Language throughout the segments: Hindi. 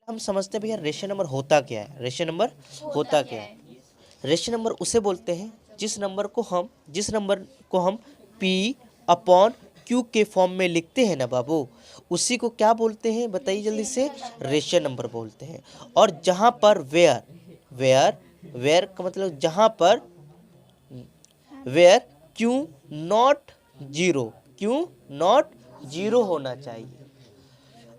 हम समझते हैं भैया रेशियो नंबर होता क्या है। रेशियो नंबर होता क्या है? रेशियो नंबर उसे बोलते हैं जिस नंबर को हम P अपॉन Q के फॉर्म में लिखते हैं ना बाबू, उसी को क्या बोलते हैं बताइए जल्दी से? रेशियो नंबर बोलते हैं। और जहाँ पर वेयर का मतलब जहाँ पर वेयर क्यू नॉट जीरो होना चाहिए,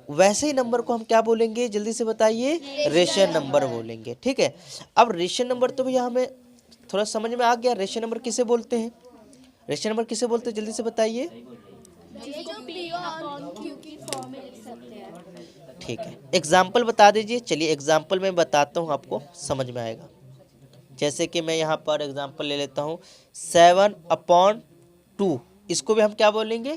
वैसे ही नंबर को हम क्या बोलेंगे जल्दी से बताइए? रेशियो नंबर बोलेंगे। ठीक है, अब रेशियो नंबर तो भैया हमें थोड़ा समझ में आ गया। रेशियो नंबर किसे बोलते हैं? रेशियो नंबर किसे बोलते हैं जल्दी से बताइए? ठीक है, एग्जाम्पल बता दीजिए। चलिए एग्जाम्पल मैं बताता हूँ, आपको समझ में आएगा। जैसे कि मैं यहाँ पर एग्जाम्पल ले लेता हूँ 7/2, इसको भी हम क्या बोलेंगे?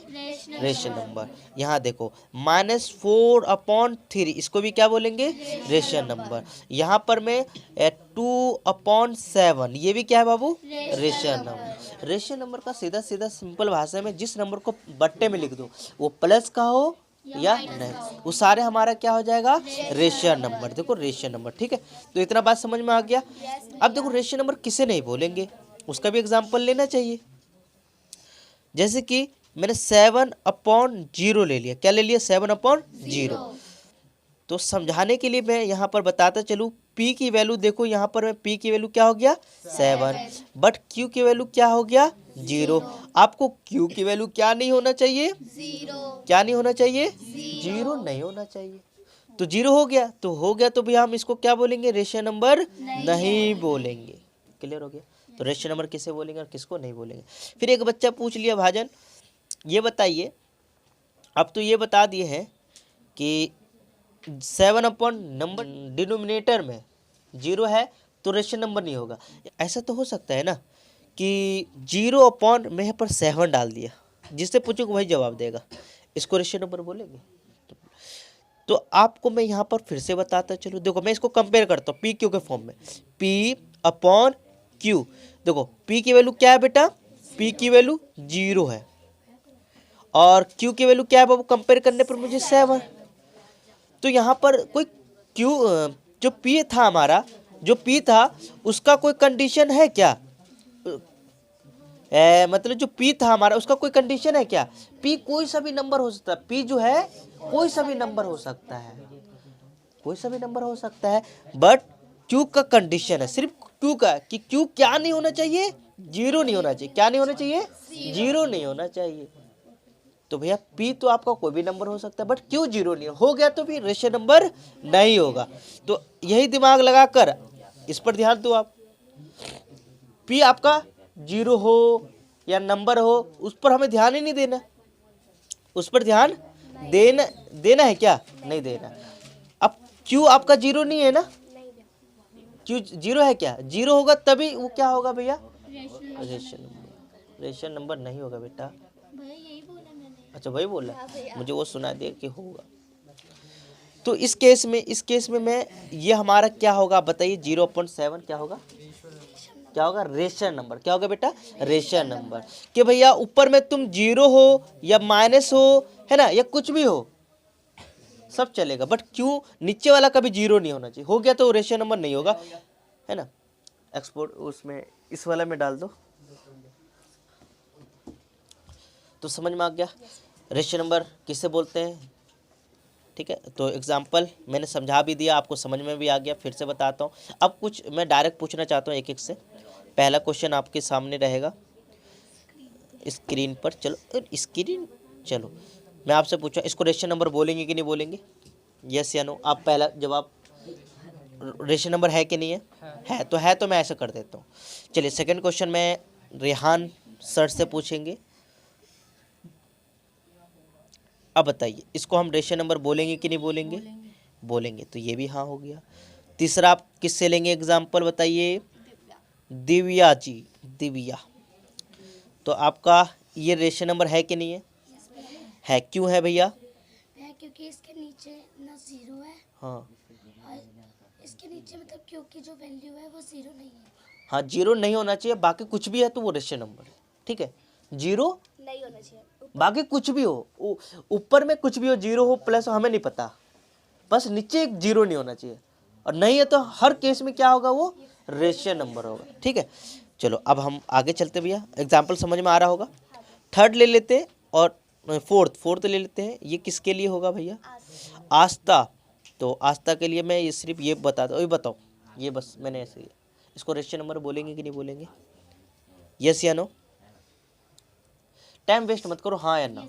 Ratio number. यहाँ देखो -4/3, इसको भी क्या बोलेंगे? Ratio number. यहाँ पर मैं 2/7, ये भी क्या है बाबू? Ratio number. रेशियो नंबर का सीधा सीधा सिंपल भाषा में जिस नंबर को बट्टे में लिख दो, वो प्लस का हो या नहीं, वो सारे हमारा क्या हो जाएगा? Ratio number. देखो रेशियो नंबर। ठीक है, तो इतना बात समझ में आ गया। अब देखो रेशियो नंबर किसे नहीं बोलेंगे, उसका भी एग्जाम्पल लेना चाहिए। जैसे कि मैंने 7/0 ले लिया। क्या ले लिया? 7/0। तो समझाने के लिए मैं यहाँ पर बताता चलूँ, P की वैल्यू देखो, यहाँ पर मैं P की वैल्यू क्या हो गया? 7, बट Q की वैल्यू क्या हो गया? 0। आपको Q की वैल्यू क्या नहीं होना चाहिए? क्या नहीं होना चाहिए? 0 नहीं होना चाहिए। तो 0 हो गया तो भैया हम इसको क्या बोलेंगे? रेशियो नंबर नहीं बोलेंगे। क्लियर हो गया? तो रेशियो नंबर किसे बोलेंगे और किसको नहीं बोलेंगे। फिर एक बच्चा पूछ लिया, भाजन ये बताइए, अब तो ये बता दिए हैं कि 7 नंबर डिनोमिनेटर में 0 है तो रेशियो नंबर नहीं होगा। ऐसा तो हो सकता है ना कि 0 में यहाँ पर 7 डाल दिया, जिससे पूछो वही जवाब देगा, इसको रेशियो नंबर बोलेंगे? तो आपको मैं यहाँ पर फिर से बताता चलूँ। देखो मैं इसको कंपेयर करता हूँ P Q के फॉर्म में। P/Q, देखो P की वैल्यू क्या है बेटा? P की वैल्यू 0 है और Q की वैल्यू क्या है बाबू? कंपेयर करने पर मुझे 7। तो यहाँ पर कोई Q जो P था हमारा, जो P था उसका कोई कंडीशन है क्या? मतलब जो P था हमारा उसका कोई कंडीशन है क्या? P कोई सा भी नंबर हो सकता है। P जो है कोई सा भी नंबर हो सकता है, कोई सा भी नंबर हो सकता है, बट Q का कंडीशन है, सिर्फ Q का, कि Q क्या नहीं होना चाहिए? 0 नहीं होना चाहिए। क्या नहीं होना चाहिए? 0 नहीं होना चाहिए। तो भैया P तो आपका कोई भी नंबर हो सकता है, बट Q 0 नहीं हो गया तो फिर रेशियो नंबर नहीं होगा। तो यही दिमाग लगाकर इस पर ध्यान दो आप। P आपका 0 हो या नंबर हो, उस पर हमें ध्यान ही नहीं देना। उस पर ध्यान देना है क्या? नहीं देना। अब Q आपका 0 नहीं है ना? Q 0 है क्या? 0 होगा तभी वो क्या होगा भैया? Ratio number. रेशियो नंबर नहीं होगा बेटा। अच्छा वही बोला, मुझे वो सुना दे कि होगा। तो इस केस में मैं ये हमारा क्या होगा बताइए? 0/7 क्या होगा? क्या होगा? Ratio number. क्या होगा बेटा? Ratio number. कि भैया ऊपर में तुम 0 हो या माइनस हो, है ना, या कुछ भी हो, सब चलेगा, बट क्यों नीचे वाला कभी 0 नहीं होना चाहिए। हो गया तो रेशियो नंबर नहीं होगा, है ना। एक्सपोर्ट उसमें इस वाला में डाल दो, तो समझ में आ गया रेशियो नंबर किसे बोलते हैं। ठीक है, तो एग्जाम्पल मैंने समझा भी दिया, आपको समझ में भी आ गया। फिर से बताता हूँ। अब कुछ मैं डायरेक्ट पूछना चाहता हूँ एक एक से। पहला क्वेश्चन आपके सामने रहेगा स्क्रीन पर। चलो मैं आपसे पूछूँ, इसको रेशियो नंबर बोलेंगे कि नहीं बोलेंगे? यस या नो? आप पहला जवाब, रेशियो नंबर है कि नहीं है? है तो मैं ऐसा कर देता हूँ। चलिए सेकंड क्वेश्चन मैं रेहान सर से पूछेंगे। अब बताइए इसको हम रेशियो नंबर बोलेंगे कि नहीं बोलेंगे? बोलेंगे, तो ये भी हाँ हो गया। तीसरा आप किससे लेंगे एग्जाम्पल बताइए? दिव्या जी, दिव्या। तो आपका ये रेशियो नंबर है कि नहीं है? है। क्यों है भैया? क्योंकि इसके नीचे ना 0 है। हाँ, और इसके नीचे मतलब Q की जो वैल्यू है वो 0 नहीं है। हाँ 0 नहीं होना चाहिए, बाकी कुछ भी है तो वो रेशियो नंबर है। ठीक है, 0 नहीं होना चाहिए। बाकी कुछ भी हो, ऊपर में कुछ भी हो, 0 हो प्लस हो, हमें नहीं पता, बस नीचे एक जीरो नहीं होना चाहिए, और नहीं है तो हर केस में क्या होगा, वो रेशियल नंबर होगा। ठीक है, चलो अब हम आगे चलते भैया, एग्जाम्पल समझ में आ रहा होगा। थर्ड ले लेते हैं और फोर्थ ले लेते हैं। ये किसके लिए होगा भैया, आस्था। तो आस्था के लिए मैं ये सिर्फ ये बता दो, ये बताओ, ये बस मैंने ऐसे, इसको रेशियल नंबर बोलेंगे कि नहीं बोलेंगे, यस या नो? टाइम वेस्ट मत करो, हाँ या ना,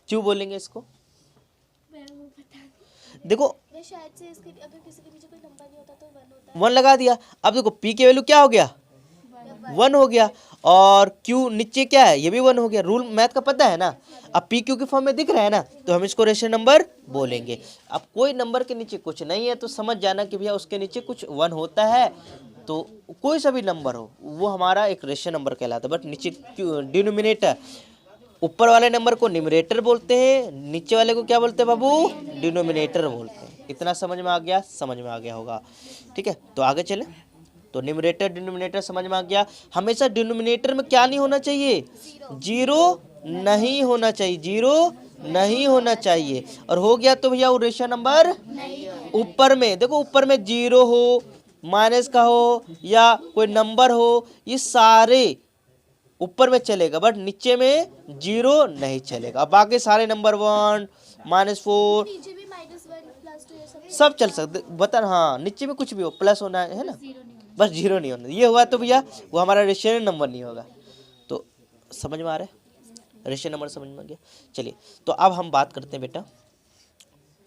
क्यों बोलेंगे इसको? देखो मैं शायद से इसके अगर किसी के नीचे कोई नंबर नहीं होता तो 1 होता वन लगा दिया, अब देखो पी के वैल्यू क्या हो गया, 1 हो गया, और क्यू नीचे क्या है, ये भी 1 हो गया। रूल मैथ का पता है ना, अब पी क्यू के फॉर्म में दिख रहा है ना, तो हम इसको रेशियल नंबर बोलेंगे। अब कोई नंबर के नीचे कुछ नहीं है तो समझ जाना कि भैया उसके नीचे कुछ 1 होता है, तो कोई सा भी नंबर हो वो हमारा एक रेशियल नंबर कहलाता है। बट नीचे डिनोमिनेटर, ऊपर वाले नंबर को न्यूमरेटर बोलते हैं, नीचे वाले को क्या बोलते हैं बाबू, डिनोमिनेटर बोलते हैं। इतना समझ में आ गया, समझ में आ गया होगा। ठीक है, तो आगे चले। तो न्यूमरेटर डिनोमिनेटर समझ में आ गया। हमेशा डिनोमिनेटर में क्या नहीं होना चाहिए, जीरो नहीं होना चाहिए, जीरो नहीं होना चाहिए। और हो गया तो भैया वो रेशियल नंबर ऊपर में, देखो ऊपर में जीरो हो, माइनस का हो या कोई नंबर हो, ये सारे ऊपर में चलेगा, बट नीचे में जीरो नहीं चलेगा। बाकी सारे नंबर 1 -4 नीचे भी -1 +2 ये सब सब चल सकते, बता, हाँ नीचे में कुछ भी हो, प्लस होना है ना, बस जीरो नहीं होना। ये हुआ तो भैया वो हमारा रेशियल नंबर नहीं होगा। तो समझ में आ रहा है, रेशियल नंबर समझ में आ गया। चलिए, तो अब हम बात करते हैं बेटा,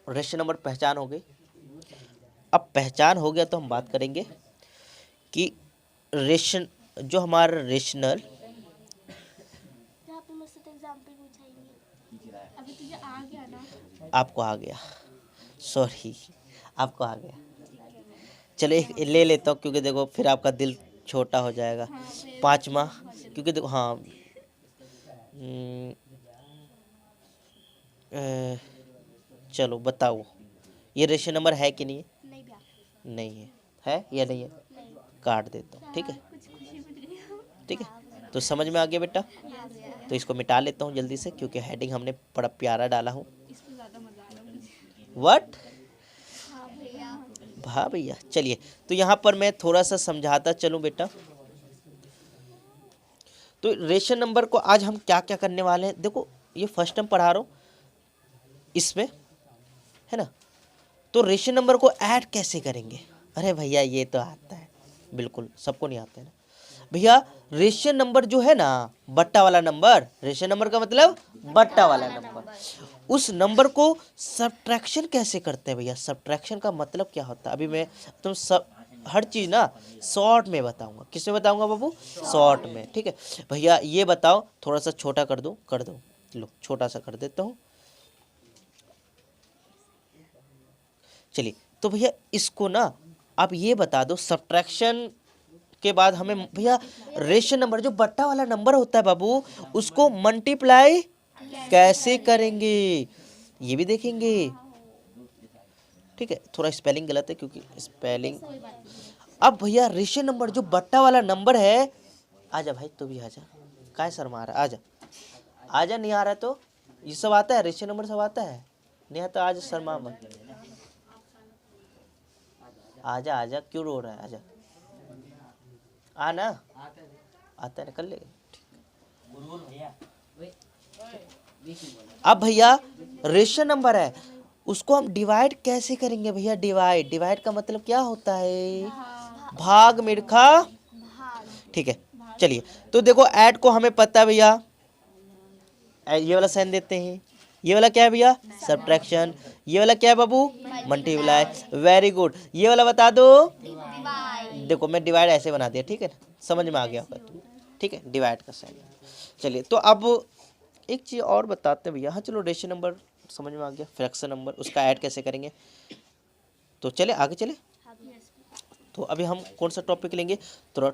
रेशियल नंबर पहचान हो गई। अब पहचान हो गया तो हम बात करेंगे कि रेशन, जो हमारा रेशनल, आपने मुझसे तो एग्जांपल पूछा ही नहीं। अभी तुझे आ गया ना? आपको आ गया, सॉरी आपको आ गया। चलो एक ले लेता हूँ, क्योंकि देखो फिर आपका दिल छोटा हो जाएगा। पाँचवा, क्योंकि देखो हाँ, चलो बताओ, ये रेशियो नंबर है कि नहीं है? नहीं भैया, नहीं है या नहीं है? नहीं। काट देता हूँ, ठीक है, कुछ खुशी मिल रही है। ठीक है। तो समझ में आ गया बेटा, तो इसको मिटा लेता हूँ जल्दी से, क्योंकि हेडिंग हमने बड़ा प्यारा डाला हूँ। व्हाट? हाँ भैया। हाँ भैया, चलिए, तो यहाँ पर मैं थोड़ा सा समझाता चलूँ बेटा। तो रेशियो नंबर को आज हम क्या क्या करने वाले हैं, देखो ये फर्स्ट टाइम पढ़ा रहा हूँ इसमें, है ना। तो रेशियो नंबर को ऐड कैसे करेंगे? अरे भैया ये तो आता है, बिल्कुल सबको नहीं आता है ना भैया। रेशियो नंबर जो है ना, बट्टा वाला नंबर, रेशियो नंबर का मतलब बट्टा वाला नंबर, उस नंबर को सब्ट्रैक्शन कैसे करते हैं भैया? सब्ट्रैक्शन का मतलब क्या होता है, अभी मैं तुम सब हर चीज़ ना शॉर्ट में बताऊंगा। किस में बताऊंगा बाबू? शॉर्ट में, ठीक है भैया। ये बताओ, थोड़ा सा छोटा कर दूं, कर दो, लो छोटा सा कर देता हूँ। चलिए, तो भैया इसको ना आप ये बता दो, सब्ट्रैक्शन के बाद हमें भैया रेशियो नंबर जो बट्टा वाला नंबर होता है बाबू, उसको मल्टीप्लाई कैसे करेंगे ये भी देखेंगे। ठीक है, थोड़ा स्पेलिंग गलत है क्योंकि स्पेलिंग। अब भैया रेशियो नंबर जो बट्टा वाला नंबर है, आजा भाई तू भी आजा, काय शर्मा रहा, आजा आजा, नहीं आ रहा है तो ये सब आता है, रेशियो नंबर सब आता है, नहीं आता आज शर्मा मत, आजा आजा, क्यों रो रहा है, आजा आना, आता है ना, कर लेगा। अब भैया रेशियो नंबर है, उसको हम डिवाइड कैसे करेंगे भैया? डिवाइड का मतलब क्या होता है? भाग मिड़खा, ठीक है। चलिए, तो देखो ऐड को हमें पता है भैया, ये वाला साइन देते हैं, ये वाला क्या है भैया? सब्ट्रैक्शन। ये वाला क्या है बाबू? मल्टीप्लाई। वेरी गुड, ये वाला बता दो, देखो मैं डिवाइड ऐसे बना दिया, ठीक है ना, समझ में आ गया होगा, ठीक है, डिवाइड का साइन। चलिए, तो अब एक चीज़ और बताते हैं भैया। हाँ चलो, रेशियो नंबर समझ में आ गया, फ्रैक्शन नंबर उसका ऐड कैसे करेंगे, तो चले आगे चले। तो अभी हम कौन सा टॉपिक लेंगे? तो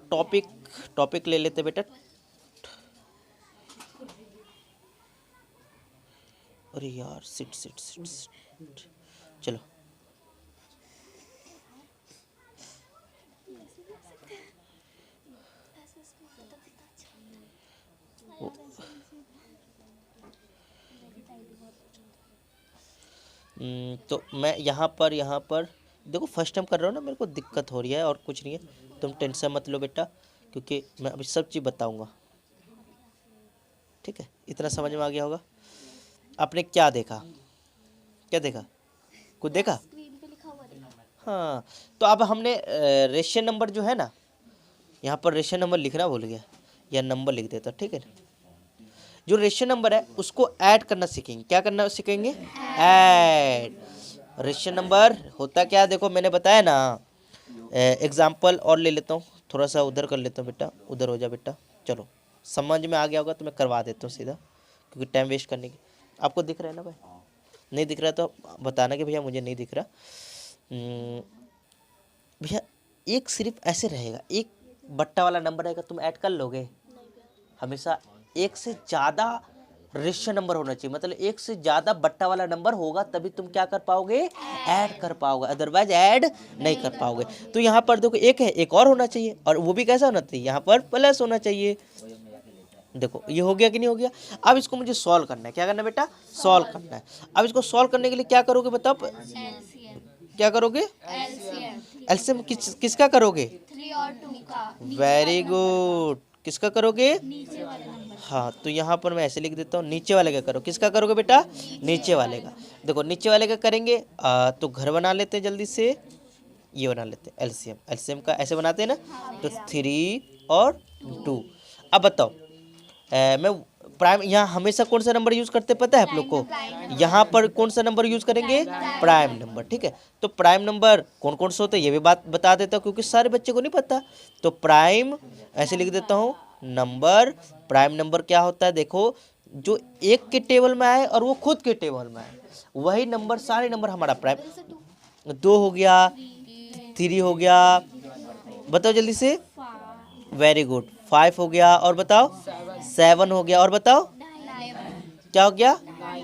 टॉपिक ले लेते बेटा। अरे यार, सिट, चलो तो मैं यहाँ पर देखो फर्स्ट टाइम कर रहा हूँ ना, मेरे को दिक्कत हो रही है और कुछ नहीं है, तुम टेंशन मत लो बेटा, क्योंकि मैं अभी सब चीज़ बताऊँगा। ठीक है, इतना समझ में आ गया होगा। आपने क्या देखा, क्या देखा, कुछ देखा? स्क्रीन पे लिखा हुआ देखा। हाँ, तो अब हमने रेशियो नंबर जो है ना, यहाँ पर रेशियो नंबर लिखना भूल गया, या नंबर लिख देता, ठीक है ना। जो रेशियो नंबर है उसको ऐड करना सीखेंगे। क्या करना सीखेंगे? ऐड। रेशियो नंबर होता क्या, देखो मैंने बताया ना। एग्जाम्पल और ले लेता हूँ, थोड़ा सा उधर कर लेता हूँ बेटा, उधर हो जा बेटा। चलो समझ में आ गया होगा तो मैं करवा देता हूँ सीधा, क्योंकि टाइम वेस्ट करने की। आपको दिख रहा है ना भाई? नहीं दिख रहा तो बताना कि भैया मुझे नहीं दिख रहा। भैया एक सिर्फ ऐसे रहेगा, एक बट्टा वाला नंबर रहेगा, तुम ऐड कर लोगे? हमेशा एक से ज़्यादा रेशियो नंबर होना चाहिए, मतलब एक से ज़्यादा बट्टा वाला नंबर होगा तभी तुम क्या कर पाओगे? ऐड कर पाओगे, अदरवाइज ऐड नहीं कर पाओगे। तो यहाँ पर देखो एक है, एक और होना चाहिए, और वो भी कैसा होना चाहिए? यहाँ पर प्लस होना चाहिए। देखो ये हो गया कि नहीं हो गया? अब इसको मुझे सॉल्व करना है। क्या करना है बेटा? सॉल्व करना है। अब इसको सॉल्व करने के लिए क्या करोगे बताओ? एलसीएम। क्या करोगे? एलसीएम एलसीएम किसका करोगे? 3 और 2 का। Very good. किसका करोगे? नीचे वाले नंबर। हाँ, तो यहाँ पर मैं ऐसे लिख देता हूँ, नीचे वाले का करो। किसका करोगे बेटा? नीचे वाले का। देखो नीचे वाले का करेंगे तो घर बना लेते हैं जल्दी से, ये बना लेते हैं एलसीएम। एलसीएम का ऐसे बनाते हैं ना, तो 3 और 2। अब बताओ मैं प्राइम, यहाँ हमेशा कौन सा नंबर यूज़ करते पता है आप लोग को? यहाँ पर कौन सा नंबर यूज़ करेंगे? Prime number. ठीक है, तो प्राइम नंबर कौन कौन से होते हैं ये भी बात बता देता हूँ, क्योंकि सारे बच्चे को नहीं पता। तो प्राइम ऐसे लिख देता हूँ, नंबर। प्राइम नंबर क्या होता है? देखो जो एक के टेबल में आए और वो खुद के टेबल में आए, वही नंबर, सारे नंबर हमारा प्राइम। 2 हो गया, 3 हो गया, बताओ जल्दी से। Very good. 5 हो गया, और बताओ 7 हो गया, और बताओ क्या हो गया?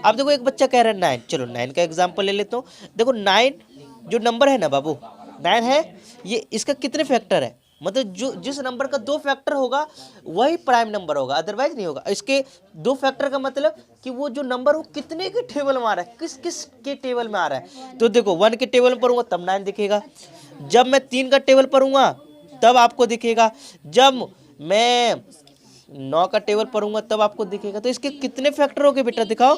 अब देखो एक बच्चा कह रहा है 9, चलो 9 का एग्जांपल ले लेता हूँ। देखो 9 जो नंबर है ना बाबू, 9 है, ये इसका कितने फैक्टर है? मतलब जो जिस नंबर का 2 फैक्टर होगा वही प्राइम नंबर होगा, अदरवाइज नहीं होगा। इसके 2 फैक्टर का मतलब कि वो जो नंबर वो कितने के टेबल में आ रहा है, किस किस के टेबल में आ रहा है। तो देखो 1 के टेबल में पढ़ूंगा तब 9 दिखेगा, जब मैं 3 का टेबल पढ़ूंगा तब आपको दिखेगा, जब मैं 9 का टेबल पढ़ूंगा तब आपको दिखेगा। तो इसके कितने फैक्टर हो गए बेटा, दिखाओ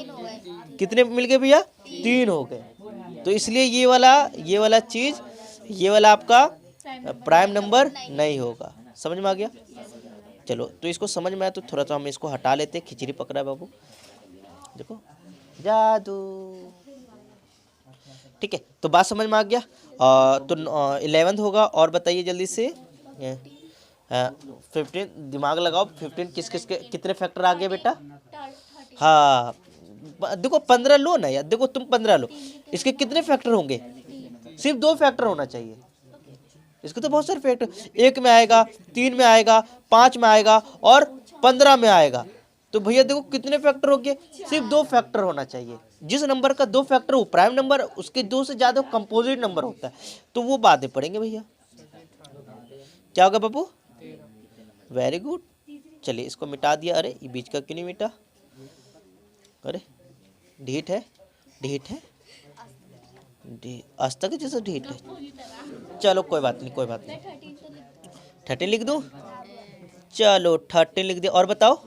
कितने मिल गए भैया? 3 हो गए। तो इसलिए ये वाला चीज, ये वाला आपका प्राइम नंबर नहीं होगा। समझ में आ गया? चलो तो इसको समझ में आया तो थोड़ा सा हम इसको हटा लेते हैं। खिचड़ी पकड़ा है बाबू, देखो जादू। ठीक है, तो बात समझ में आ गया। तो 11 होगा, और बताइए जल्दी से। 15, दिमाग लगाओ, 15 किस किस के कितने फैक्टर आ गए बेटा? हाँ देखो 15 लो ना यार, देखो तुम 15 लो, इसके कितने फैक्टर होंगे? सिर्फ 2 फैक्टर होना चाहिए। इसके तो बहुत सारे फैक्टर, 1 में आएगा, 3 में आएगा, 5 में आएगा, और 15 में आएगा। तो भैया देखो कितने फैक्टर हो गए? सिर्फ 2 फैक्टर होना चाहिए। जिस नंबर का 2 फैक्टर वो प्राइम नंबर, उसके 2 से ज्यादा कंपोजिट नंबर होता है। तो वो बातें पढ़ेंगे भैया। क्या होगा बाबू? Very good. चलिए इसको मिटा दिया। अरे ये बीच का क्यों नहीं मिटा? अरे ढीठ है, ढीठ है, आज तक जैसा ढीठ है। चलो कोई बात नहीं, कोई बात नहीं। 13 लिख दूं? चलो 13 लिख दिया, और बताओ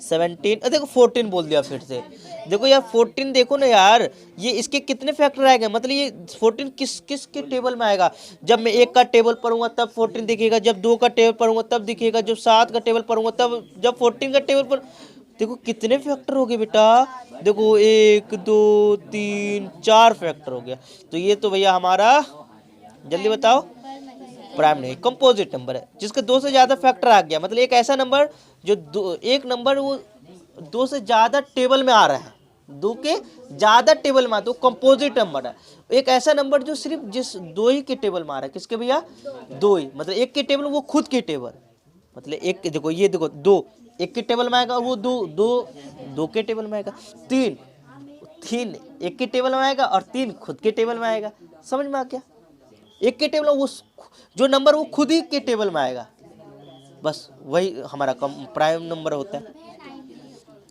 17। देखो 14 बोल दिया फिर से। देखो यार 14 देखो ना यार, ये इसके कितने फैक्टर आएंगे? मतलब ये 14 किस किस के टेबल में आएगा? जब मैं 1 का टेबल पढ़ूंगा तब 14 दिखेगा, जब 2 का टेबल पढ़ूंगा तब दिखेगा, जब 7 का टेबल पढ़ूंगा तब, जब 14 का टेबल पर। देखो कितने फैक्टर हो गए बेटा? देखो 1 2 3 4 फैक्टर हो गया। तो ये तो भैया हमारा, जल्दी बताओ, प्राइम नहीं, कंपोजिट नंबर है। जिसके 2 से ज्यादा फैक्टर आ गया, मतलब एक ऐसा नंबर जो एक नंबर वो 2 से ज्यादा टेबल में आ रहा है, 2 के ज्यादा टेबल में, तो कंपोजिट नंबर है। एक ऐसा नंबर जो सिर्फ जिस 2 ही के टेबल में आ रहा है। किसके भैया? 2 ही, मतलब 1 के टेबल, वो खुद के टेबल, मतलब एक के, देखो ये देखो 2 1 के टेबल में आएगा, और वो 2 के टेबल में आएगा। 3 1 के टेबल में आएगा, और 3 खुद के टेबल में आएगा। समझ में आ गया? 1 के टेबल में वो जो नंबर वो खुद ही के टेबल में आएगा, बस वही हमारा प्राइम नंबर होता है।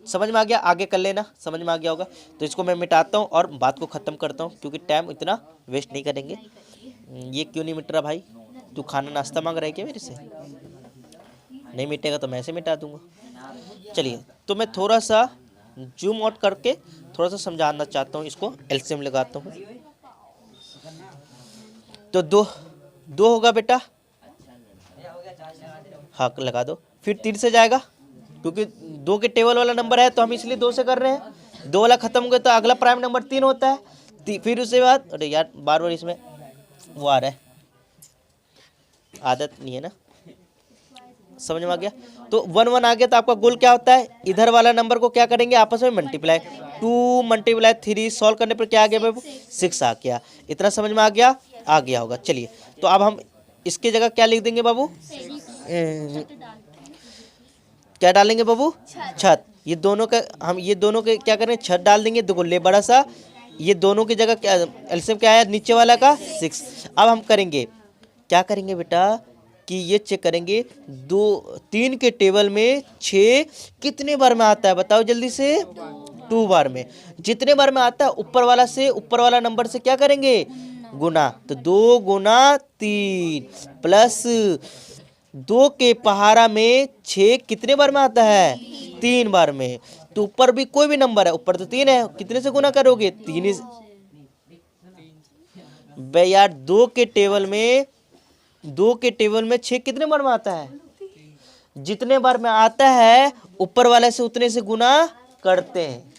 समझ में आ गया? आगे कर लेना, समझ में आ गया होगा। तो इसको मैं मिटाता हूँ और बात को ख़त्म करता हूँ, क्योंकि टाइम इतना वेस्ट नहीं करेंगे। ये क्यों नहीं मिट रहा भाई? तू खाना नाश्ता मांग रहा है क्या मेरे से? नहीं मिटेगा तो मैं ऐसे मिटा दूंगा। चलिए, तो मैं थोड़ा सा जूम आउट करके थोड़ा सा समझाना चाहता हूँ। इसको एलसीएम लगाता हूँ। तो दो होगा बेटा, हाँ लगा दो। फिर 3 से जाएगा, क्योंकि 2 के टेबल वाला नंबर है तो हम इसलिए 2 से कर रहे हैं। 2 वाला खत्म हो गया तो अगला प्राइम नंबर 3 होता है। फिर उसके बाद, अरे यार बार बार इसमें वो आ रहा है, आदत नहीं है ना। समझ में आ गया? तो 1 1 आ गया तो आपका गोल क्या होता है? इधर वाला नंबर को क्या करेंगे? आपस में मल्टीप्लाई। 2 मल्टीप्लाई 3 सॉल्व करने पर क्या आ गया बाबू? 6 आ गया। इतना समझ में आ गया? आ गया होगा। चलिए, तो अब हम इसके जगह क्या लिख देंगे बाबू? क्या डालेंगे बाबू? छत। ये दोनों के क्या करें? छत डाल देंगे। देखो ले बड़ा सा, ये दोनों की जगह क्या एलसीएम क्या आया? नीचे वाला का 6। अब हम करेंगे क्या करेंगे बेटा कि ये चेक करेंगे 3 के टेबल में 6 कितने बार में आता है? बताओ जल्दी से। 2 बार में। जितने बार में आता है ऊपर वाला नंबर से क्या करेंगे? गुना। तो 2 गुना 3 प्लस 2 के पहाड़ा में 6 कितने बार में आता है? 3 बार में। तो ऊपर भी कोई भी नंबर है, ऊपर तो 3 है, कितने से गुना करोगे? 3 बे यार 2 के टेबल में 6 कितने बार में आता है? जितने बार में आता है ऊपर वाले से उतने से गुना करते हैं।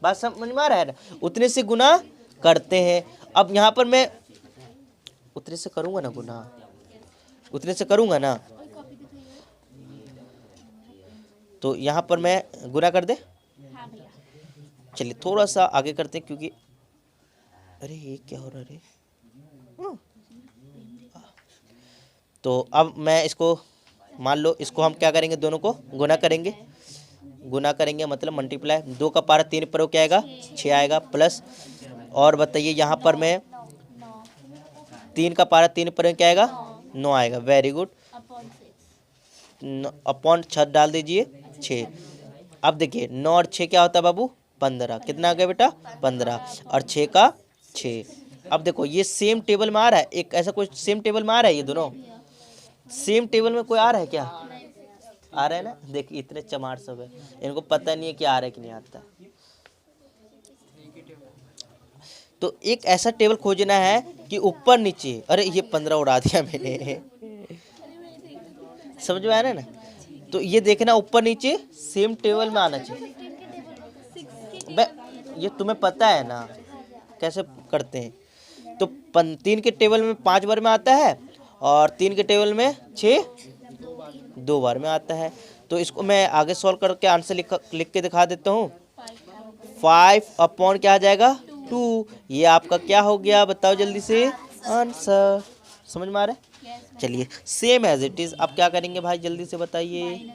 बात समझ में आ रहा है ना? उतने से गुना करते हैं। अब यहाँ पर मैं उतने से करूंगा ना गुना, उतने से करूंगा ना, तो यहाँ पर मैं गुना कर दे। चलिए थोड़ा सा आगे करते हैं, क्योंकि अरे ये क्या हो रहा है? तो अब मैं इसको मान लो, इसको हम क्या करेंगे? दोनों को गुना करेंगे। गुना करेंगे मतलब मल्टीप्लाई। 2 का पारा 3 पर क्या आएगा? 6 आएगा प्लस, और बताइए यहाँ पर मैं 3 का पारा 3 पर क्या आएगा? 9 आएगा। Very good. अपॉन छत डाल दीजिए 6। अब देखिए 9 और 6 क्या होता है बाबू? 15। कितना आ गया बेटा? 15 और 6 का 6। अब देखो ये सेम टेबल में आ रहा है, एक ऐसा कोई सेम टेबल में आ रहा है? ये दोनों सेम टेबल में कोई आ रहा है क्या? आ रहा है ना? देखिए इतने चमार सब है, इनको पता नहीं है कि आ रहा है कि नहीं आता। तो एक ऐसा टेबल खोजना है कि ऊपर नीचे, अरे ये 15 उड़ा दिया मैंने। समझ में आ रहा है ना? तो ये देखना ऊपर नीचे सेम टेबल में आना चाहिए। ये तुम्हें पता है ना कैसे करते हैं? तो 3 के टेबल में 5 बार में आता है और 3 के टेबल में 6 2 बार में आता है। तो इसको मैं आगे सॉल्व करके आंसर लिख के दिखा देता हूँ। 5 अपॉन क्या आ जाएगा? 2। ये आपका क्या हो गया? बताओ जल्दी से आंसर। समझ में आ रहा है? चलिए सेम एज इट इज। अब क्या करेंगे भाई जल्दी से बताइए?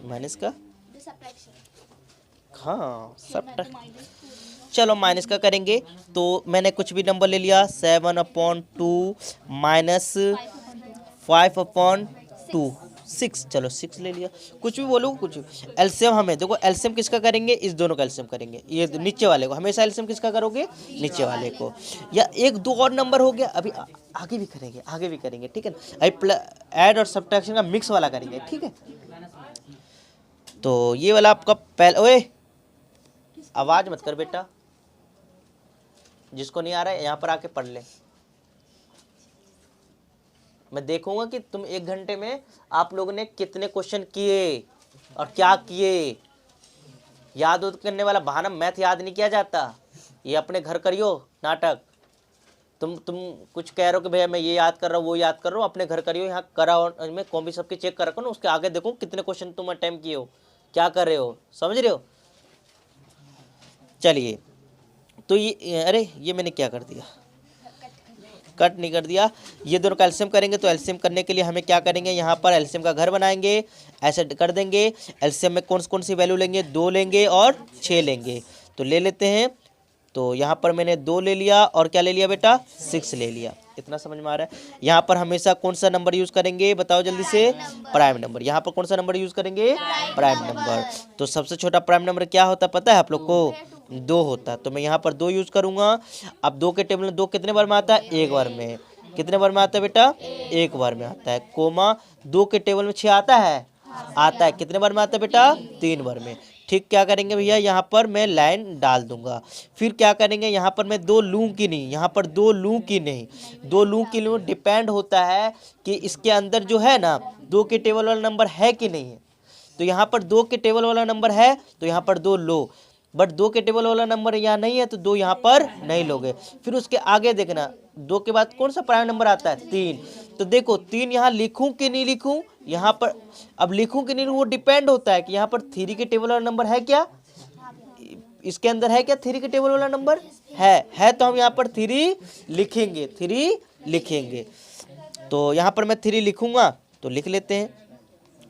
माइनस का, हाँ सब चलो माइनस का करेंगे। तो मैंने कुछ भी नंबर ले लिया, 7/2 माइनस 5/2 6। चलो 6 ले लिया, कुछ भी बोलो कुछ। एलसीएम हमें देखो, एलसीएम किसका करेंगे? इस दोनों का एलसीएम करेंगे। ये नीचे वाले को हमेशा एलसीएम किसका करोगे? नीचे वाले को। या 1 2 और नंबर हो गया, अभी आगे भी करेंगे, ठीक है ना? अभी ऐड और सब्ट्रैक्शन का मिक्स वाला करेंगे, ठीक है? तो ये वाला आपका पहले, ओए आवाज मत कर बेटा, जिसको नहीं आ रहा है यहाँ पर आके पढ़ ले। मैं देखूंगा कि तुम 1 घंटे में आप लोगों ने कितने क्वेश्चन किए और क्या किए। याद करने वाला बहाना, मैथ याद नहीं किया जाता, ये अपने घर करियो नाटक। तुम कुछ कह रहे हो कि भैया मैं ये याद कर रहा हूँ वो याद कर रहा हूँ, अपने घर करियो। यहाँ करा और मैं कॉपी सबके चेक कर रखो ना, उसके आगे देखो कितने क्वेश्चन तुम अटेम्प्ट किए हो, क्या कर रहे हो, समझ रहे हो? चलिए तो ये, अरे ये मैंने क्या कर दिया? कट नहीं कर दिया। ये दोनों का एलसीएम करेंगे, तो एलसीएम करने के लिए हमें क्या करेंगे? यहाँ पर एलसीएम का घर बनाएंगे, ऐसे कर देंगे। एलसीएम में कौन सी वैल्यू लेंगे? 2 लेंगे और 6 लेंगे। तो ले लेते हैं। तो यहाँ पर मैंने 2 ले लिया और क्या ले लिया बेटा? 6 ले लिया। इतना समझ में आ रहा है। यहाँ पर हमेशा कौन सा नंबर यूज करेंगे बताओ जल्दी से, प्राइम नंबर। यहाँ पर कौन सा नंबर यूज करेंगे, प्राइम नंबर। तो सबसे छोटा प्राइम नंबर क्या होता है पता है आप लोग को, 2 होता है। तो मैं यहाँ पर 2 यूज करूंगा। अब 2 के टेबल में 2 कितने बार में आता है, एक बार में। कितने बार में आता है बेटा, एक बार में आता है। कोमा 2 के टेबल में 6 आता है, आता है। कितने बार में आता है बेटा, 3 बार में। ठीक, क्या करेंगे भैया, यहाँ पर मैं लाइन डाल दूंगा। फिर क्या करेंगे, यहाँ पर मैं 2 लूँ कि नहीं, यहाँ पर 2 लूँ कि नहीं। 2 लूँ कि नहीं डिपेंड होता है कि इसके अंदर जो है ना 2 के टेबल वाला नंबर है कि नहीं है। तो यहाँ पर 2 के टेबल वाला नंबर है तो यहाँ पर 2 लो, बट 2 के टेबल वाला नंबर यहाँ नहीं है तो 2 यहाँ पर नहीं लोगे। फिर उसके आगे देखना 2 के बाद कौन सा प्राइम नंबर आता है, 3। तो देखो 3 यहाँ लिखूं कि नहीं लिखूं, यहाँ पर अब लिखूं कि नहीं वो डिपेंड होता है कि यहाँ पर 3 के टेबल वाला नंबर है क्या, इसके अंदर है क्या 3 के टेबल वाला नंबर है तो हम यहाँ पर 3 लिखेंगे, 3 लिखेंगे। तो यहाँ पर मैं 3 लिखूंगा तो लिख लेते हैं।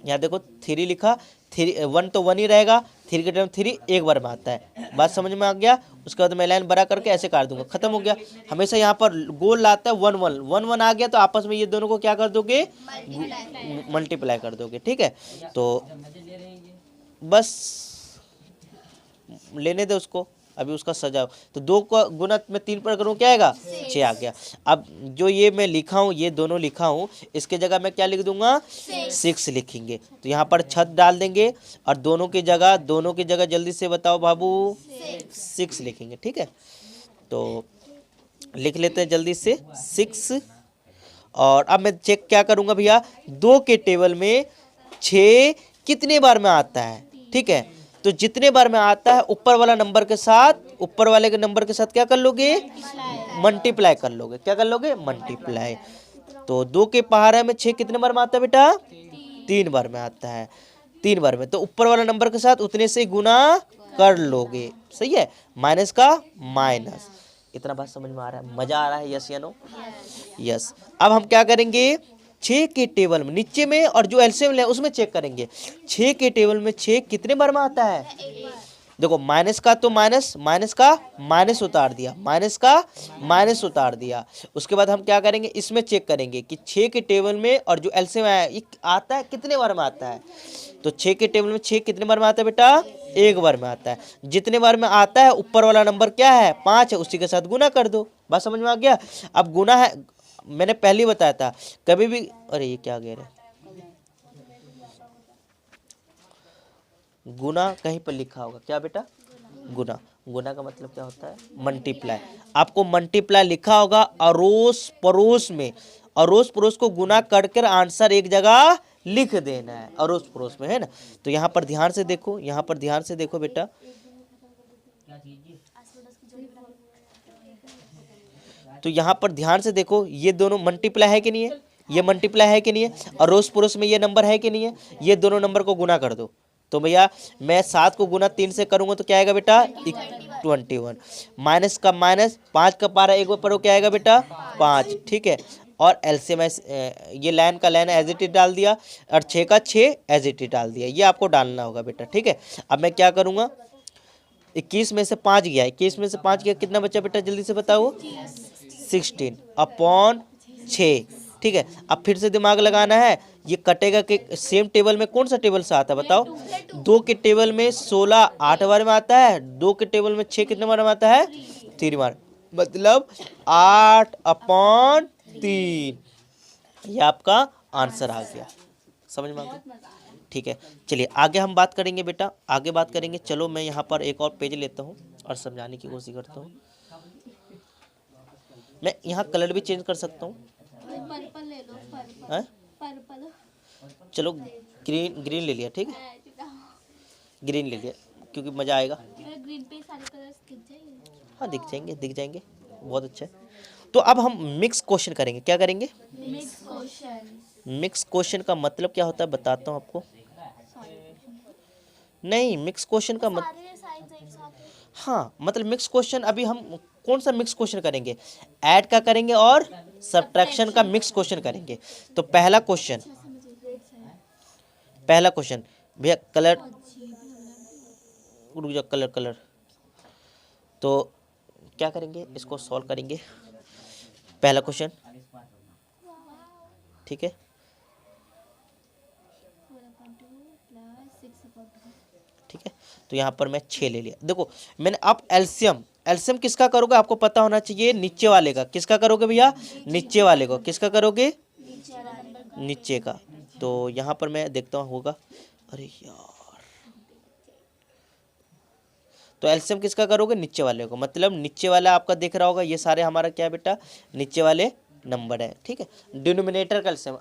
यहाँ देखो 3 लिखा, 1 तो 1 ही रहेगा, 3 के टाइम 3 एक बार में आता है। बात समझ में आ गया। उसके बाद मैं लाइन बड़ा करके ऐसे काट दूंगा, खत्म हो गया। हमेशा यहाँ पर गोल लाता है 1 1 1 1 आ गया तो आपस में ये दोनों को क्या कर दोगे, मल्टीप्लाई कर दोगे। ठीक है, तो बस लेने दे उसको, अभी उसका सजाओ। तो 2 का गुना मैं 3 पर करूँ क्या आएगा, 6 आ गया। अब जो ये मैं लिखा हूँ, ये दोनों लिखा हूँ, इसके जगह मैं क्या लिख दूंगा, 6 लिखेंगे। तो यहाँ पर छत डाल देंगे और दोनों की जगह जल्दी से बताओ बाबू, 6 लिखेंगे। ठीक है, तो लिख लेते हैं जल्दी से 6। और अब मैं चेक क्या करूँगा भैया, 2 के टेबल में 6 कितने बार में आता है। ठीक है, तो जितने बार में आता है ऊपर वाला नंबर के साथ, ऊपर वाले के नंबर के साथ क्या कर लोगे, मल्टीप्लाई कर लोगे। क्या कर लोगे, मल्टीप्लाई। तो 2 के पहाड़े में 6 कितने बार में आता है बेटा, 3 बार में आता है, 3 बार में। तो ऊपर वाला नंबर के साथ उतने से गुना कर लोगे। सही है, माइनस का माइनस। इतना बात समझ में आ रहा है, मजा आ रहा है, यस या नो, यस। अब हम क्या करेंगे, 6 के टेबल में नीचे में और जो एलसीएम है उसमें चेक करेंगे। 6 के टेबल में 6 कितने बार में आता है, देखो माइनस का तो माइनस का माइनस उतार दिया, माइनस का माइनस उतार दिया। उसके बाद हम क्या करेंगे, इसमें चेक करेंगे कि 6 के टेबल में और जो एलसीएम है ये आता है कितने बार में आता है। तो 6 के टेबल में 6 कितने बार में आता है बेटा, एक बार में आता है। जितने बार में आता है ऊपर वाला नंबर क्या है, 5 है, उसी के साथ गुना कर दो। बात समझ में आ गया। अब गुना है, मैंने पहले ही बताया था कभी भी, अरे ये क्या कह रहे, गुना कहीं पर लिखा होगा क्या बेटा, गुना, गुना का मतलब क्या होता है, मल्टीप्लाई। आपको मल्टीप्लाई लिखा होगा अड़ोस पड़ोस में, अड़ोस पड़ोस को गुना कर आंसर एक जगह लिख देना है, अड़ोस पड़ोस में, है ना। तो यहाँ पर ध्यान से देखो, यहाँ पर ध्यान से देखो बेटा, तो यहाँ पर ध्यान से देखो, ये दोनों मल्टीप्लाई है कि नहीं है, ये मल्टीप्लाई है कि नहीं है, अड़ोस पड़ोस में ये नंबर है कि नहीं है, ये दोनों नंबर को गुना कर दो। तो भैया मैं 7 को गुना 3 से करूंगा तो क्या आएगा बेटा, 21। माइनस का माइनस, 5 का पारा एक बार पढ़ो क्या आएगा बेटा, 5। ठीक है, और एलसीएम ये लाइन का लाइन एज इट इज डाल दिया और 6 का 6 एज इट इज डाल दिया, ये आपको डालना होगा बेटा। ठीक है, अब मैं क्या करूँगा, 21 में से 5 गया, 21 में से 5 गया, कितना बचा बेटा जल्दी से बताओ, 16 अपॉन 6। ठीक है, अब फिर से दिमाग लगाना है, ये कटेगा कि सेम टेबल में कौन सा टेबल से आता है बताओ, 2 के टेबल में 16 8 बार में आता है, 2 के टेबल में 6 कितने बार में आता है, 3 बार, मतलब 8 अपॉन 3। ये आपका आंसर आ गया, समझ में आ गया। ठीक है, चलिए आगे हम बात करेंगे बेटा, आगे बात करेंगे। चलो मैं यहाँ पर एक और पेज लेता हूँ और समझाने की कोशिश करता हूँ। मैं यहाँ कलर भी चेंज कर सकता हूँ, पर्पल ले लो, हैं? पर्पल। चलो ग्रीन ले लिया, ठीक है, ग्रीन ले लिया क्योंकि मज़ा आएगा। ग्रीन पे सारे कलर्स दिख जाएंगे। हाँ दिख जाएंगे, बहुत अच्छा है। तो अब हम मिक्स क्वेश्चन करेंगे, क्या करेंगे, मिक्स क्वेश्चन। मिक्स क्वेश्चन का मतलब क्या होता है बताता हूँ आपको। नहीं, मिक्स क्वेश्चन का मतलब, सारे साइंस एक साथ। हाँ मतलब मिक्स क्वेश्चन, अभी हम कौन सा मिक्स क्वेश्चन करेंगे, ऐड का करेंगे और सब्ट्रैक्शन का मिक्स क्वेश्चन करेंगे। तो पहला क्वेश्चन भैया कलर, रुक जाओ, कलर। तो क्या करेंगे, इसको सॉल्व करेंगे। पहला क्वेश्चन ठीक है, 4/2 + 6/2। ठीक है। तो यहाँ पर मैं 6 ले लिया। देखो मैंने अब एलसीएम, एलसीएम किसका करोगे आपको पता होना चाहिए, नीचे वाले का। किसका करोगे भैया, नीचे वाले को। किसका करोगे, नीचे का। तो यहाँ पर मैं देखता हूँ होगा, अरे यार, तो एलसीएम किसका करोगे, नीचे वाले को। मतलब नीचे वाला आपका दिख रहा होगा, ये सारे हमारा क्या है बेटा, नीचे वाले नंबर है, ठीक है। डिनोमिनेटर का एलसीएम,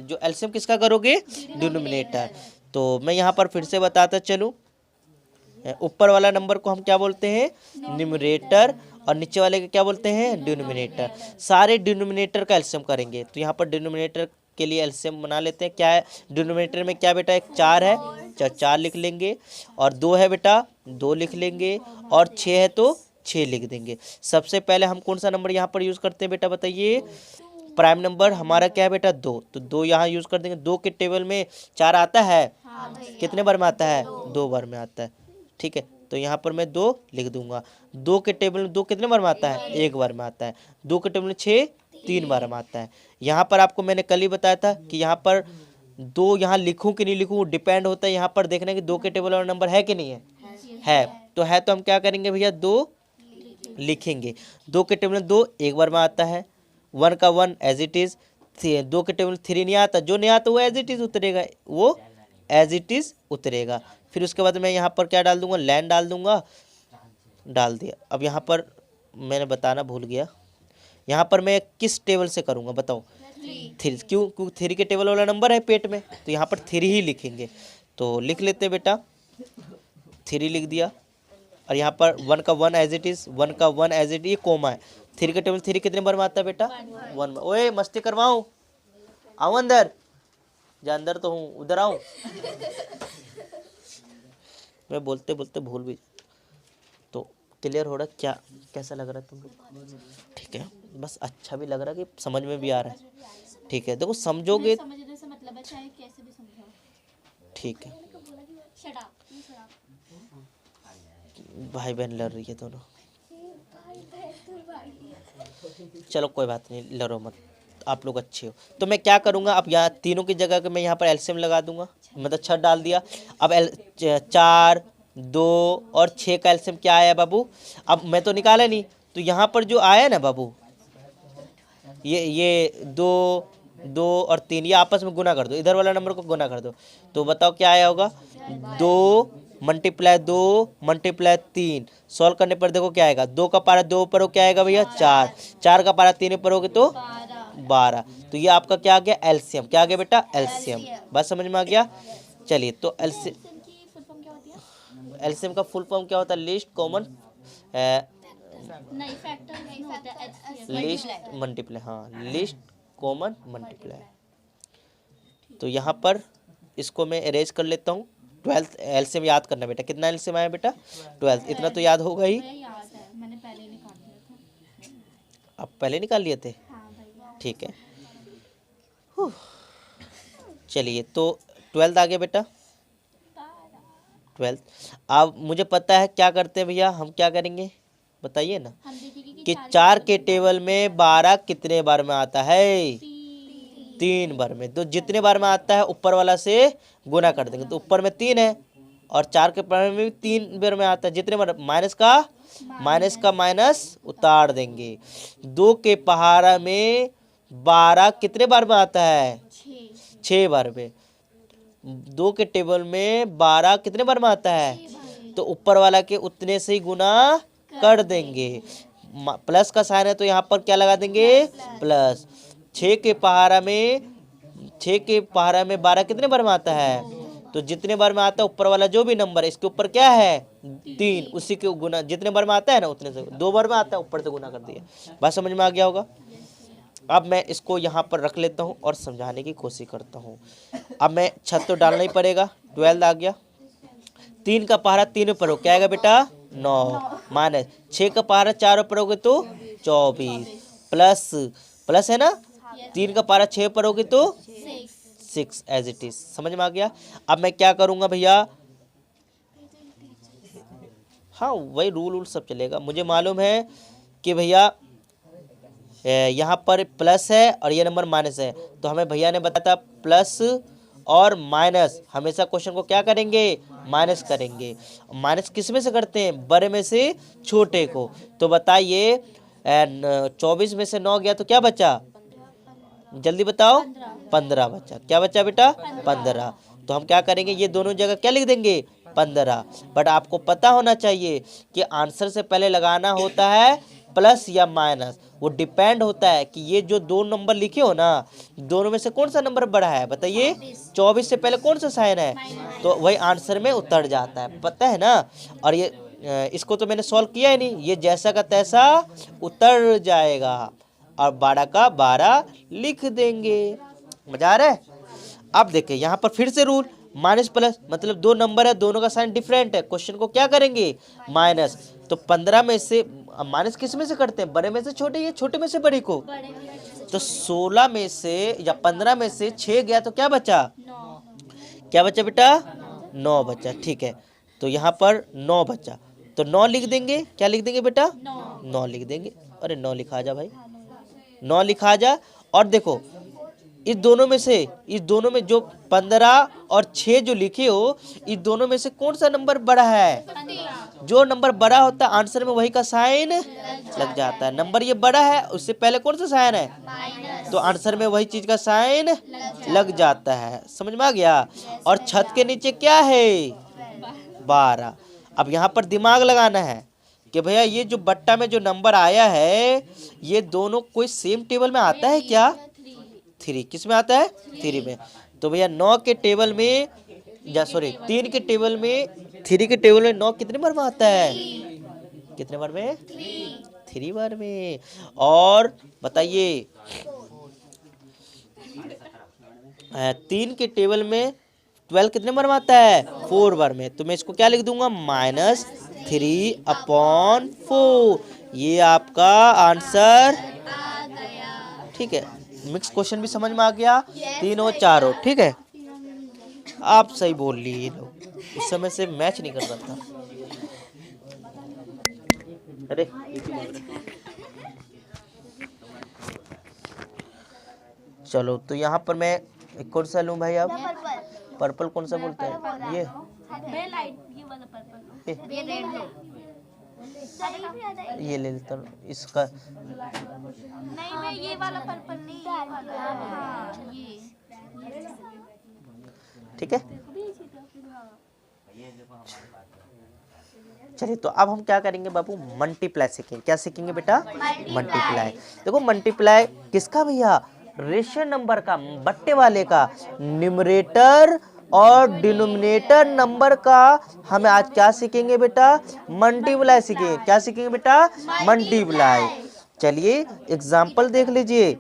जो एलसीएम किसका करोगे, डिनोमिनेटर। तो मैं यहाँ पर फिर से बताता चलूँ, ऊपर वाला नंबर को हम क्या बोलते हैं, न्यूमरेटर, और नीचे वाले को क्या बोलते हैं, डिनोमिनेटर। सारे डिनोमिनेटर का एलसीएम करेंगे। तो यहाँ पर डिनोमिनेटर के लिए एलसीएम बना लेते हैं। क्या है डिनोमिनेटर में, क्या बेटा, एक 4 है, 4 लिख लेंगे, और 2 है बेटा, 2 लिख लेंगे, और 6 है तो 6 लिख देंगे। सबसे पहले हम कौन सा नंबर यहाँ पर यूज़ करते हैं बेटा, बताइए। प्राइम नंबर हमारा क्या है बेटा, 2, तो 2 यहाँ यूज़ कर देंगे। 2 के टेबल में 4 आता है, कितने बार में आता है, 2 बार में आता है, ठीक है। तो यहाँ पर मैं 2 लिख दूंगा। 2 के टेबल में 2 कितने बार में आता है, 1 बार में आता है। 2 के टेबल में 6 3 बार में आता है। यहाँ पर आपको मैंने कल ही बताया था कि यहाँ पर 2 यहाँ लिखूं कि नहीं लिखूं, डिपेंड होता है यहाँ पर देखना कि 2 के टेबल वाला नंबर है कि नहीं है, है तो हम क्या करेंगे भैया, 2 लिखेंगे। 2 के टेबल में 2 1 बार में आता है, 1 का 1 एज इट इज़। 2 के टेबल में 3 नहीं आता, जो नहीं आता वो एज इट इज़ उतरेगा, वो एज इट इज़ उतरेगा। फिर उसके बाद मैं यहाँ पर क्या डाल दूंगा, लैंड डाल दूंगा, डाल दिया। अब यहाँ पर मैंने बताना भूल गया, यहाँ पर मैं किस टेबल से करूँगा बताओ, 3। क्यों, क्योंकि 3 के टेबल वाला नंबर है पेट में, तो यहाँ पर 3 ही लिखेंगे। तो लिख लेते बेटा, 3 लिख दिया। और यहाँ पर 1 का 1 एज इट इज़, 1 का 1 एज इट, ये कोमा है। 3 के टेबल 3 कितने बार में आता है बेटा, 1 बार। ओए मस्ती करवाऊँ, आओ अंदर, जा अंदर तो हूँ, उधर आऊँ। मैं बोलते बोलते भूल भी। तो क्लियर हो रहा क्या, कैसा लग रहा है तुम लोग, ठीक है। बस अच्छा भी लग रहा है कि समझ में भी आ रहा है, ठीक है। देखो समझोगे, समझने से मतलब है, चाहे कैसे भी समझाओ। ठीक है। Shut up. भाई बहन लड़ रही है दोनों, चलो कोई बात नहीं, लड़ो मत, आप लोग अच्छे हो। तो मैं क्या करूँगा, अब यहाँ तीनों की जगह के मैं यहाँ पर एलसीएम लगा दूंगा, मतलब 6 डाल दिया। अब 4 2 और 6 का एलसीएम क्या आया बाबू, अब मैं तो निकाला नहीं, तो यहाँ पर जो आया ना बाबू, ये 2 2 और 3, ये आपस में गुना कर दो, इधर वाला नंबर को गुना कर दो। तो बताओ क्या आया होगा, 2 × 2 × 3, सॉल्व करने पर देखो क्या आएगा। 2 का पारा 2 पर हो, क्या आएगा भैया, 4। 4 का पारा 3 पर होगे तो 12। तो ये आपका क्या आ गया, एलसीएम। क्या आ गया बेटा, एलसीएम। बात समझ में आ गया। चलिए, तो एलसीएम का फुल फॉर्म क्या होता है, लिस्ट कॉमन नहीं, फैक्टर नहीं होता है, लिस्ट मल्टीप्लाई, हाँ, लिस्ट कॉमन मल्टीप्लाई। तो यहाँ पर इसको मैं अरेंज कर लेता हूँ। 12th एलसीएम याद करना बेटा, कितना एलसीएम आया बेटा, 12th, इतना तो याद होगा ही। मुझे याद है, मैंने पहले ही निकाल लिया था। आप पहले निकाल लिए थे, हाँ भैया। ठीक है। चलिए, तो 12th आ गया बेटा, 12th। अब मुझे पता है क्या करते हैं भैया, हम क्या करेंगे बताइए ना, हम देखेंगे कि 4 के टेबल में 12 कितने बार में आता है, 3 बार में। तो जितने बार में आता है ऊपर वाला से गुना कर देंगे। तो ऊपर में 3 है, और 4 के पारे में भी 3 बार में आता है, जितने बार माइनस का माइनस उतार देंगे। 2 के पहाड़ा में 12 कितने बार में आता है, 6 बार में। 2 के टेबल में 12 कितने बार में आता है, तो ऊपर वाला के उतने से ही गुना कर देंगे। प्लस का साइन है तो यहाँ पर क्या लगा देंगे, प्लस। 6 के पहाड़ा में 12 कितने बार में आता है, तो जितने बार में आता है ऊपर वाला जो भी नंबर है इसके ऊपर क्या है, 3, उसी के गुना, जितने बार में आता है ना उतने से, 2 बार में आता है ऊपर से गुना कर दिया। बात समझ में आ गया होगा। अब मैं इसको यहाँ पर रख लेता हूँ और समझाने की कोशिश करता हूँ। अब मैं छत तो डालना ही पड़ेगा। 12 आ गया, 3 का पहाड़ा 3 पर हो, क्या आएगा बेटा, 9, माइनस 6 का पहाड़ा 4 पर होगे तो 24, प्लस है ना, 3 का पहाड़ा 6 पर होगे तो 6 एज इट इज। समझ में आ गया। अब मैं क्या करूँगा भैया, हाँ वही रूल सब चलेगा। मुझे मालूम है कि भैया यहाँ पर प्लस है और ये नंबर माइनस है, तो हमें भैया ने बताया था प्लस और माइनस हमेशा क्वेश्चन को क्या करेंगे, माइनस करेंगे। माइनस किस में से करते हैं, बड़े में से छोटे को। तो बताइए 24 में से 9 गया तो क्या बचा, जल्दी बताओ, 15 बचा। क्या बचा बेटा, 15। तो हम क्या करेंगे, ये दोनों जगह क्या लिख देंगे, 15। बट आपको पता होना चाहिए कि आंसर से पहले लगाना होता है प्लस या माइनस, वो डिपेंड होता है कि ये जो दो नंबर लिखे हो ना, दोनों में से कौन सा नंबर बड़ा है, बताइए। 24 से पहले कौन सा साइन है, तो वही आंसर में उतर जाता है, पता है ना। और ये इसको तो मैंने सॉल्व किया ही नहीं, ये जैसा का तैसा उतर जाएगा और 12 का 12 लिख देंगे। मजा आ रहा है। अब देखिए यहाँ पर फिर से रूल, माइनस प्लस मतलब दो नंबर है, दोनों का साइन डिफरेंट है, क्वेश्चन को क्या करेंगे, माइनस। तो 15 में से माइनस किस में से करते हैं, बड़े में से छोटे या छोटे में से बड़े को। तो 16 में से या 15 में से 6 गया तो क्या बचा, क्या बचा बेटा, 9 बचा। ठीक है, तो यहाँ पर 9 बचा, तो 9 लिख देंगे। क्या लिख देंगे बेटा, 9 लिख देंगे। अरे 9 लिखा जा भाई, 9 लिखा जा। और देखो इस दोनों में जो 15 और 6 जो लिखे हो, इस दोनों में से कौन सा नंबर बड़ा है, जो नंबर बड़ा होता है आंसर में वही का साइन लग जाता है। नंबर ये बड़ा है, उससे पहले कौन सा साइन है, तो आंसर में वही चीज का साइन लग जाता है। समझ में आ गया। और छत के नीचे क्या है, 12। अब यहाँ पर दिमाग लगाना है कि भैया ये जो बट्टा में जो नंबर आया है, ये दोनों कोई सेम टेबल में आता है क्या, 3 किस में आता है, 3 में। तो भैया 9 के टेबल में, या सॉरी 3 के टेबल में, 3 के टेबल में 9 कितने बार में आता है, कितने बार में, 3 बार में। और बताइए 3 के टेबल में 12 कितने बार में आता है, 4 बार में। तो मैं इसको क्या लिख दूंगा, -3/4। ये आपका आंसर। ठीक है, मिक्स क्वेश्चन भी समझ में आ गया, 3 और 4 हो। ठीक है, आप सही बोल लिए, ये लोग उस समय से मैच नहीं कर रहा था। अरे चलो, तो यहाँ पर मैं कौन सा लूँ भाई, आप पर्पल कौन सा बोलते हैं, ये ये ले लेता हूँ इसका। नहीं, मैं ये वाला पर्पल नहीं, ये वाला, हाँ, ये ठीक है। चलिए, तो अब हम क्या करेंगे बाबू, मल्टीप्लाई सीखेंगे। क्या सीखेंगे बेटा, मल्टीप्लाई। देखो मल्टीप्लाई किसका भैया, रेशियो नंबर का, बट्टे वाले का। न्यूमरेटर और डिनोमिनेटर नंबर का हमें आज क्या सीखेंगे बेटा, मल्टीप्लाई सीखेंगे। क्या सीखेंगे बेटा, मल्टीप्लाई। चलिए एग्जाम्पल देख लीजिए,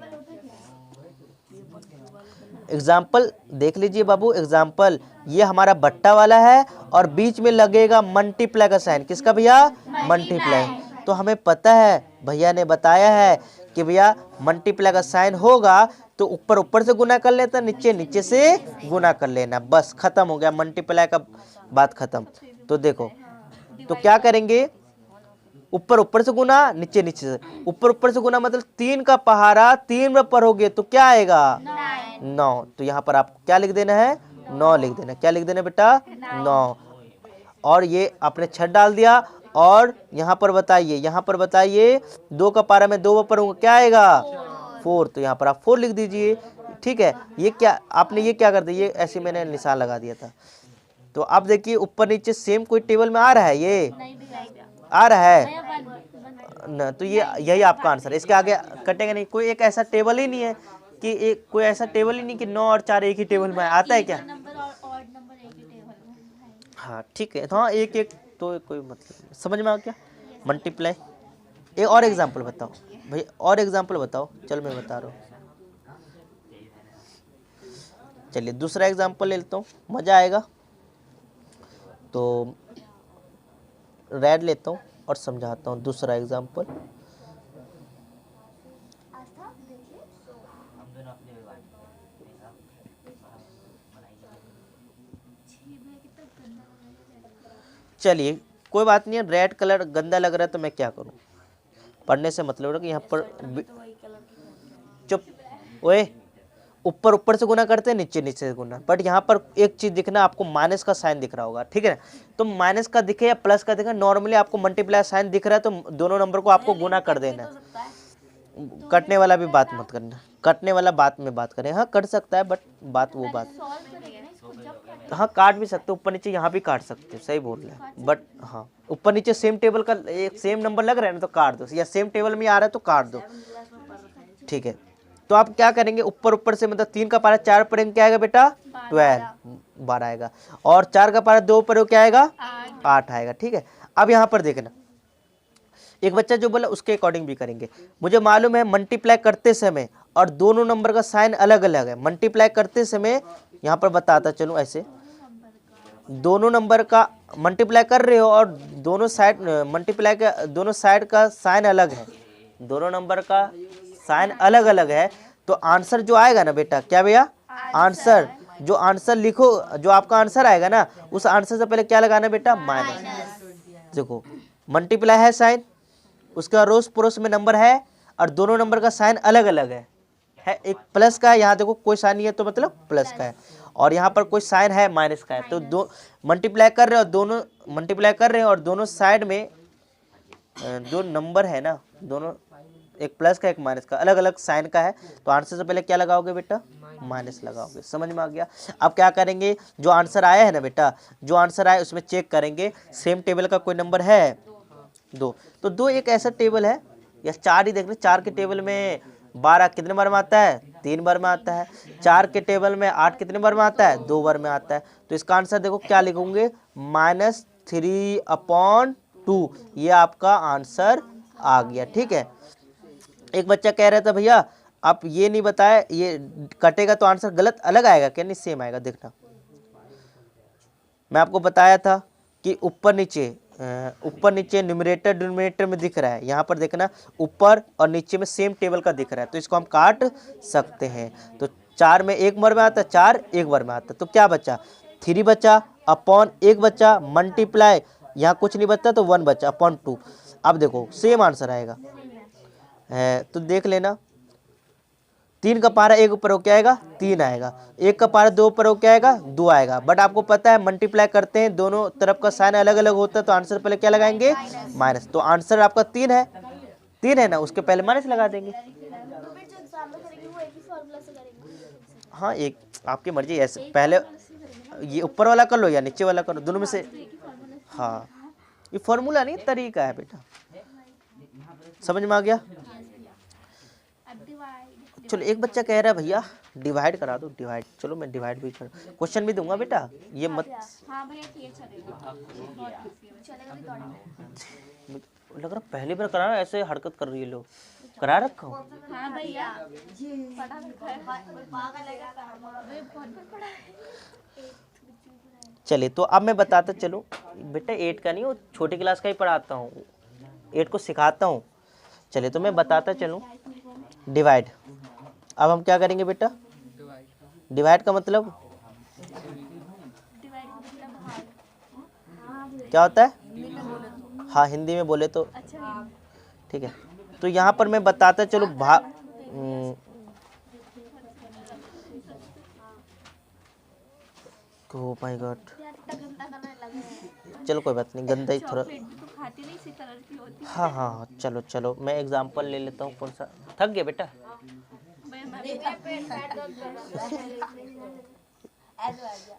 एग्जाम्पल देख लीजिए बाबू। एग्जाम्पल, ये हमारा बट्टा वाला है और बीच में लगेगा मल्टीप्लाई का साइन। किसका भैया, मल्टीप्लाई। तो हमें पता है, भैया ने बताया है कि भैया मल्टीप्लाई का साइन होगा तो ऊपर ऊपर से गुना कर लेता, नीचे नीचे से गुना कर लेना, बस खत्म हो गया, मल्टीप्लाई का बात खत्म। तो देखो, तो क्या करेंगे, ऊपर ऊपर से गुना, नीचे नीचे से। ऊपर ऊपर से गुना मतलब 3 का पहाड़ा 3 में पढ़ोगे तो क्या आएगा, 9। तो यहाँ पर आपको क्या लिख देना है, 9 लिख देना। क्या लिख देना बेटा, 9। और ये आपने 6 डाल दिया। और यहाँ पर बताइए, यहाँ पर बताइए 2 का पारा में 2 में पढ़ूंगा, क्या आएगा, 4। तो यहाँ पर आप 4 लिख दीजिए। ठीक है, ये क्या आपने ये क्या कर दिया, ये ऐसे मैंने निशान लगा दिया था। तो अब देखिए ऊपर नीचे सेम कोई टेबल में आ रहा है, ये आ रहा है न, तो ये यही आपका आंसर है। इसके आगे कटेगा नहीं, कोई एक ऐसा टेबल ही नहीं है कि एक कोई ऐसा टेबल ही नहीं कि 9 और 4 एक ही टेबल में आता है क्या, हाँ ठीक है। हाँ एक एक तो कोई मतलब, समझ में आ गया, मल्टीप्लाई। एक और एग्जांपल बताओ भाई, और एग्जांपल बताओ। चल मैं बता रहा हूँ, चलिए दूसरा एग्जांपल ले लेता हूँ, मज़ा आएगा। तो रेड लेता हूँ और समझाता हूँ दूसरा एग्जांपल। चलिए कोई बात नहीं है, रेड कलर गंदा लग रहा है तो मैं क्या करूँ, पढ़ने से मतलब है कि यहाँ पर ओए ऊपर ऊपर से गुना करते हैं, नीचे नीचे से गुना, बट यहाँ पर एक चीज दिखना, आपको माइनस का साइन दिख रहा होगा, ठीक है ना। तो माइनस का दिखे या प्लस का दिखे, नॉर्मली आपको मल्टीप्लाई साइन दिख रहा है तो दोनों नंबर को आपको गुना कर देना। कटने वाला भी बात मत करना, कटने वाला बात में बात करें, हाँ कट सकता है बट बात वो बात, हाँ काट भी सकते हो, ऊपर नीचे यहाँ भी काट सकते हो, सही बोल रहे हैं, बट हाँ ऊपर नीचे सेम टेबल का एक सेम नंबर लग रहा है ना तो काट दो, या सेम टेबल में आ रहा है तो काट दो, ठीक है। तो आप क्या करेंगे, ऊपर ऊपर से मतलब 3 का पारा 4 पर क्या आएगा बेटा 12 आएगा, और 4 का पारा 2 पर क्या आएगा 8 आएगा, ठीक है। अब यहाँ पर देखना, एक बच्चा जो बोला उसके अकॉर्डिंग भी करेंगे। मुझे मालूम है मल्टीप्लाई करते समय और दोनों नंबर का साइन अलग अलग है, मल्टीप्लाई करते समय यहाँ पर बताता चलूँ, ऐसे दोनों नंबर का मल्टीप्लाई कर रहे हो और दोनों साइड मल्टीप्लाई का दोनों साइड का साइन अलग है, दोनों नंबर का साइन अलग अलग है, तो आंसर जो आएगा ना बेटा, क्या भैया आंसर, जो आंसर लिखो, जो आपका आंसर आएगा ना उस आंसर से पहले क्या लगाना बेटा माइनस। देखो मल्टीप्लाई है साइन, उसके बाद रोस पड़ोस में नंबर है और दोनों नंबर का साइन अलग अलग है, एक प्लस का है, यहाँ देखो कोई साइन नहीं है तो मतलब प्लस का है, और यहाँ पर कोई साइन है माइनस का है, तो दो मल्टीप्लाई कर रहे हो, दोनों मल्टीप्लाई कर रहे हैं और दोनों साइड में जो नंबर है ना, दोनों एक प्लस का एक माइनस का अलग अलग साइन का है, तो आंसर से पहले क्या लगाओगे बेटा माइनस लगाओगे, समझ में आ गया। अब क्या करेंगे, जो आंसर आया है ना बेटा, जो आंसर आया उसमें चेक करेंगे सेम टेबल का कोई नंबर है 2, तो 2 एक ऐसा टेबल है, या 4 ही देख ले, 4 के टेबल में 12 कितने बार में आता है 3 बार में आता है, 4 के टेबल में 8 कितने बार में आता है 2 बार में आता है, तो इसका आंसर देखो क्या लिखोगे -3/2, ये आपका आंसर आ गया, ठीक है। एक बच्चा कह रहा था भैया आप ये नहीं बताए, ये कटेगा तो आंसर गलत अलग आएगा क्या, नहीं सेम आएगा, देखना मैं आपको बताया था कि ऊपर नीचे न्यूमरेटर डिनोमिनेटर में दिख रहा है, यहाँ पर देखना ऊपर और नीचे में सेम टेबल का दिख रहा है, तो इसको हम काट सकते हैं। तो 4 में 1 बार में आता है, 4 1 बार में आता है, तो क्या बचा 3 बचा अपॉन 1 बचा, मल्टीप्लाई यहाँ कुछ नहीं बचता तो 1 बचा अपॉन 2। अब देखो सेम आंसर आएगा है, तो देख लेना 3 का पारा 1 ऊपर हो क्या आएगा 3 आएगा, 1 का पारा 2 ऊपर हो क्या आएगा 2 आएगा, बट आपको पता है मल्टीप्लाई करते हैं दोनों तरफ का साइन अलग अलग होता है, तो आंसर पहले क्या लगाएंगे माइनस, तो आंसर आपका 3 है ना, उसके पहले माइनस लगा देंगे। हाँ एक आपकी मर्जी, ऐसे पहले ये ऊपर वाला कर लो या नीचे वाला कर लो, दोनों में से, हाँ ये फॉर्मूला नहीं तरीका है बेटा, समझ में आ गया। चलो एक बच्चा कह रहा है भैया डिवाइड करा दो, डिवाइड, चलो मैं डिवाइड भी कर, क्वेश्चन भी दूंगा बेटा, ये मत लग रहा पहली बार करा, ऐसे हरकत कर रही है लोग, करा रखा हूँ। चलिए तो अब मैं बताता चलो बेटा, 8 का नहीं, वो छोटी क्लास का ही पढ़ाता हूँ, 8 को सिखाता हूँ। चलिए तो मैं बताता चलूँ डिवाइड। अब हम क्या करेंगे बेटा, डिवाइड का मतलब क्या होता है, हाँ हिंदी में बोले तो ठीक है। तो यहाँ पर मैं बताता चलो ओह माय गॉड, चलो कोई बात नहीं, गंदा ही थोड़ा, हाँ हाँ चलो चलो मैं एग्जांपल ले लेता हूँ, कौन सा, थक गया बेटा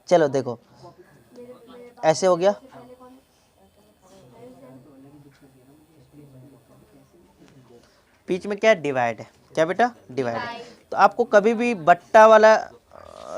चलो देखो ऐसे हो गया, बीच में क्या है डिवाइड है, क्या बेटा डिवाइड है, तो आपको कभी भी बट्टा वाला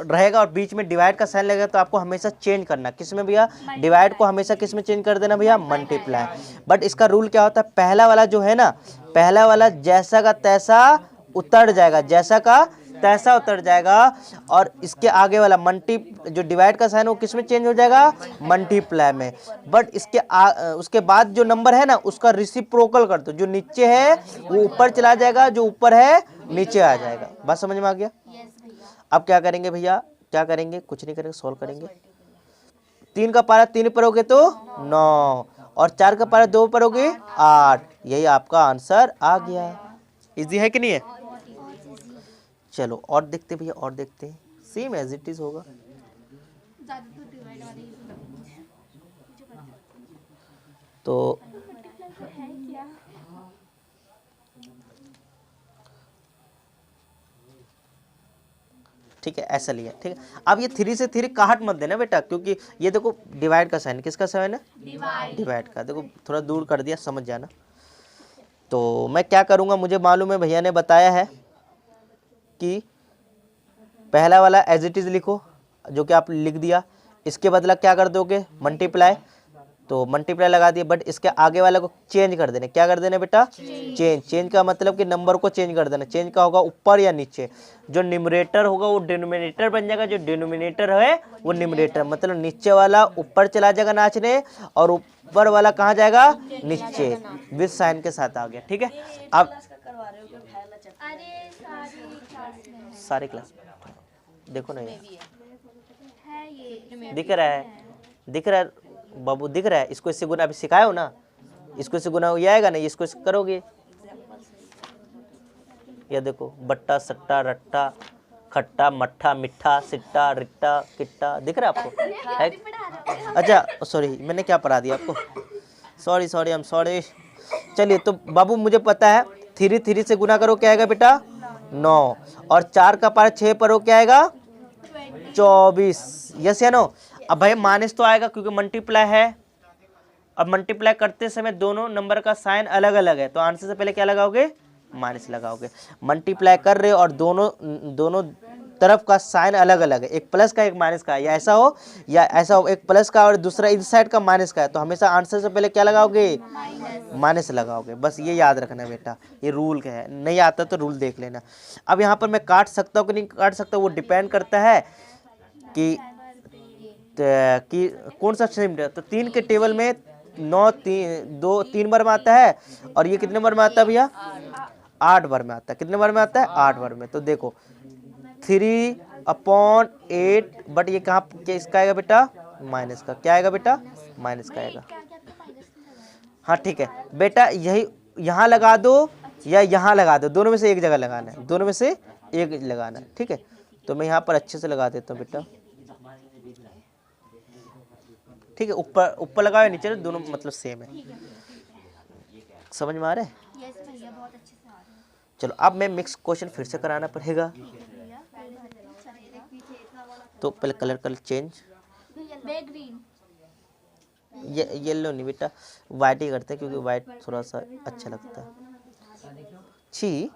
रहेगा और बीच में डिवाइड का साइन लगेगा तो आपको हमेशा चेंज करना, किस में भैया डिवाइड को हमेशा किस में चेंज कर देना भैया मल्टीप्लाई। बट इसका रूल क्या होता है, पहला वाला जो है ना, पहला वाला जैसा का तैसा उतर जाएगा, जैसा का तैसा उतर जाएगा, और इसके आगे वाला जो डिवाइड का साइन वो किस में चेंज हो जाएगा मल्टीप्लाई में। बट उसके बाद जो नंबर है ना उसका रिसिप्रोकल कर दो, जो नीचे है वो ऊपर चला जाएगा, जो ऊपर है नीचे आ जाएगा, बात समझ में आ गया। अब क्या करेंगे भैया, क्या करेंगे, कुछ नहीं करेंगे, सॉल्व करेंगे। 3 का पारा 3 पर होगे तो 9, और 4 का पारा 2 पर होगे 8, यही आपका आंसर आ गया। इजी है कि नहीं है। चलो और देखते भैया, और देखते हैं, सेम एज इट इज होगा। तो ठीक है, ऐसा लिया, ठीक है। अब ये 3 से 3 काट मत देना बेटा, क्योंकि ये देखो डिवाइड का साइन, किसका साइन है? डिवाइड का। देखो थोड़ा दूर कर दिया, समझ जाना। तो मैं क्या करूँगा, मुझे मालूम है भैया ने बताया है कि पहला वाला एज इट इज लिखो, जो कि आप लिख दिया। इसके बदला क्या कर दोगे? मल्टीप्लाई। तो मल्टीप्लाई लगा दिए, बट इसके आगे वाले को चेंज कर देना। क्या कर देना बेटा? चेंज। चेंज का मतलब कि नंबर को चेंज कर देना। चेंज का होगा ऊपर या नीचे। जो न्यूमरेटर होगा वो डिनोमिनेटर बन जाएगा, जो डिनोमिनेटर है वो न्यूमरेटर। मतलब नीचे वाला ऊपर चला जाएगा नाचने, और ऊपर वाला कहाँ जाएगा? नीचे, विद साइन के साथ आ गया। ठीक है, अब सारे क्लास देखो ना, ये दिख रहा है, दिख रहा है बाबू, दिख रहा है। इसको इससे गुना अभी सिखाए हो ना, इसको इससे गुना ये आएगा ना, इसको इससे करोगे। ये देखो, बट्टा सट्टा रट्टा खट्टा मट्ठा मिठा सिट्टा रिट्टा किट्टा, दिख रहा है आपको? है? अच्छा सॉरी, मैंने क्या पढ़ा दिया आपको? Sorry sorry, I am sorry. चलिए, तो बाबू मुझे पता है, 3 से गुना करो, क्या आएगा बेटा? 9। और 4 का पावर 6 पर हो, क्या आएगा? 24। यस या नो? अब भाई माइनस तो आएगा क्योंकि मल्टीप्लाई है। अब मल्टीप्लाई करते समय दोनों नंबर का साइन अलग अलग है, तो आंसर से पहले क्या लगाओगे? माइनस लगाओगे। मल्टीप्लाई कर रहे हो और दोनों तरफ का साइन अलग अलग है, एक प्लस का एक माइनस का, या ऐसा हो या ऐसा हो, एक प्लस का और दूसरा इस साइड का माइनस का है, तो हमेशा आंसर से पहले क्या लगाओगे? माइनस लगाओगे। बस ये याद रखना बेटा, ये रूल का है। नहीं आता तो रूल देख लेना। अब यहाँ पर मैं काट सकता हूँ कि नहीं काट सकता, वो डिपेंड करता है कि कौन सा सेम है। तो 3 के टेबल में 9 3 बार में आता है, और ये कितने बार में आता है भैया? 8 बार में आता है। कितने बार में आता है? 8 बार में। तो देखो 3/8, बट ये कहाँ इसका आएगा बेटा? माइनस का। क्या आएगा बेटा? माइनस का आएगा। हाँ ठीक है बेटा, यही यहाँ लगा दो या यहाँ लगा दो, दोनों में से एक जगह लगाना है, दोनों में से एक लगाना है। ठीक है, तो मैं यहाँ पर अच्छे से लगा देता हूँ बेटा। ठीक है, ऊपर ऊपर लगाओ या नीचे, दोनों मतलब सेम है। समझ में आ रहा है? चलो, अब मैं मिक्स क्वेश्चन फिर से कराना पड़ेगा, तो पहले कलर चेंज। ये येलो नहीं बेटा, वाइट ही करते हैं, क्योंकि वाइट थोड़ा सा अच्छा लगता है। छी,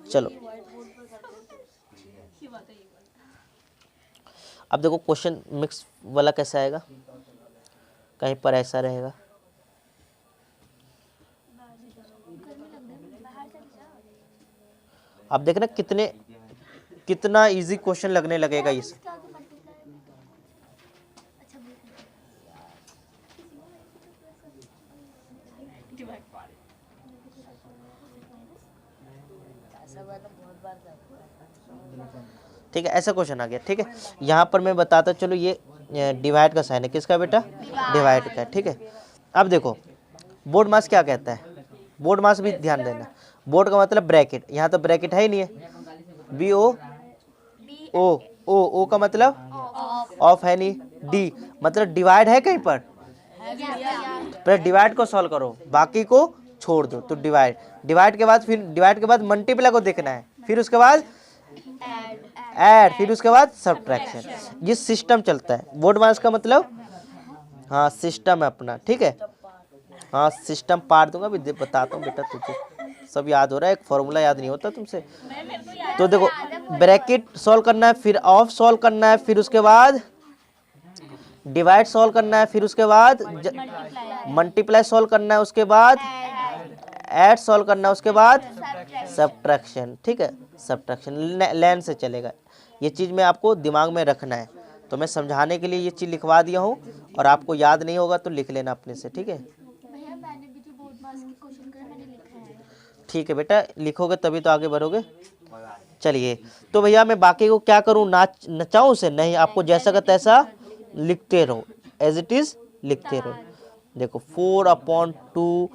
चलो अब देखो क्वेश्चन मिक्स वाला कैसा आएगा, कहीं पर ऐसा रहेगा। अब देखना कितना इजी क्वेश्चन लगने लगेगा इस। ठीक है, ऐसा क्वेश्चन आ गया। ठीक है, यहाँ पर मैं बताता चलो, ये डिवाइड का साइन है, किसका बेटा? डिवाइड का। ठीक है, अब देखो बोर्ड मास क्या कहता है, बोर्ड मास भी ध्यान देना। बोर्ड का मतलब ब्रैकेट, यहाँ तो ब्रैकेट है ही नहीं है। ओ का मतलब ऑफ है नहीं। डी मतलब डिवाइड है कहीं पर? पहले डिवाइड को सॉल्व करो, बाकी को छोड़ दो। तो डिवाइड के बाद, फिर डिवाइड के बाद मल्टीप्लाई को देखना है, फिर उसके बाद ऐड, फिर उसके बाद सब्ट्रैक्शन। ये सिस्टम चलता है। बोर्ड मास का मतलब, हाँ सिस्टम है अपना। ठीक है, हाँ सिस्टम पार दूंगा, भी बताता हूँ बेटा, तुझे सब याद हो रहा है, एक फॉर्मूला याद नहीं होता तुमसे। तो देखो ब्रैकेट सॉल्व करना है, फिर ऑफ सॉल्व करना है, फिर उसके बाद डिवाइड सॉल्व करना है, फिर उसके बाद मल्टीप्लाई सॉल्व करना है, उसके बाद ऐड सॉल्व करना है, उसके बाद सब्ट्रैक्शन। ठीक है, सब्ट्रैक्शन लाइन से चलेगा। ये चीज़ में आपको दिमाग में रखना है। तो मैं समझाने के लिए ये चीज़ लिखवा दिया हूँ, और आपको याद नहीं होगा तो लिख लेना अपने से। ठीक है, ठीक है बेटा, लिखोगे तभी तो आगे बढ़ोगे। चलिए, तो भैया मैं बाकी को क्या करूँ, नचाऊँ से? नहीं, आपको जैसा का तैसा लिखते रहो, एज इट इज लिखते रहो। देखो 4/2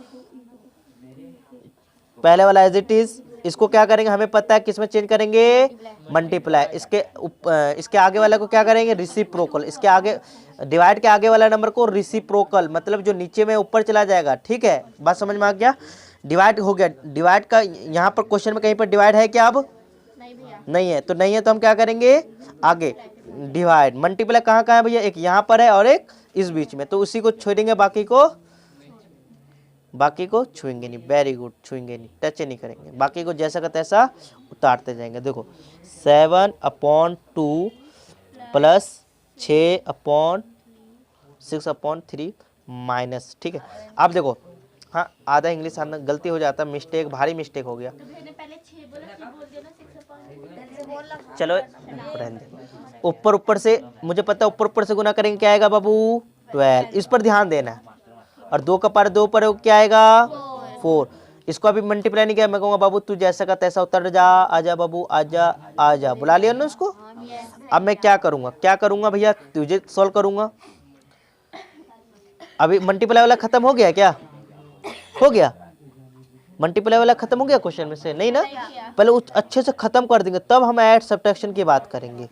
पहले वाला एज इट इज, इसको क्या करेंगे हमें पता है किसमें चेंज करेंगे, मल्टीप्लाई। इसके आगे वाला को क्या करेंगे, रिसिप्रोकल। इसके आगे डिवाइड के आगे वाला नंबर को रिसिप्रोकल, मतलब जो नीचे में ऊपर चला जाएगा। ठीक है, बात समझ में आ गया। डिवाइड हो गया, डिवाइड का यहाँ पर क्वेश्चन में कहीं पर डिवाइड है क्या, अब नहीं है, तो नहीं है तो हम क्या करेंगे आगे डिवाइड। मल्टीप्लाई कहाँ कहाँ है भैया, एक यहाँ पर है और एक इस बीच में, तो उसी को छोड़ेंगे, बाकी को छुएंगे नहीं। वेरी गुड, छुएंगे नहीं, टच नहीं करेंगे, बाकी को जैसा का तैसा उतारते जाएंगे। देखो 7/2 प्लस 6/6/3 माइनस। ठीक है, अब देखो, हाँ आधा इंग्लिश आना गलती हो जाता, मिस्टेक, भारी मिस्टेक हो गया। चलो रहने दे। ऊपर से मुझे पता है, ऊपर से गुना करेंगे क्या आएगा बाबू, 12। इस पर ध्यान देना है। और 2 का पावर 2 पर क्या आएगा, 4। इसको अभी मल्टीप्लाई नहीं किया, मैं कहूँगा बाबू तू जैसा का तैसा उतर जा, आजा बाबू, आजा, बुला लिया ना उसको। अब मैं क्या करूँगा भैया, तुझे सॉल्व करूँगा। अभी मल्टीप्लाई वाला खत्म हो गया क्या, हो गया मल्टीप्लाई वाला खत्म हो गया क्वेश्चन में से, नहीं ना। पहले अच्छे से खत्म कर देंगे, तब हम ऐड सब्ट्रैक्शन की बात करेंगे।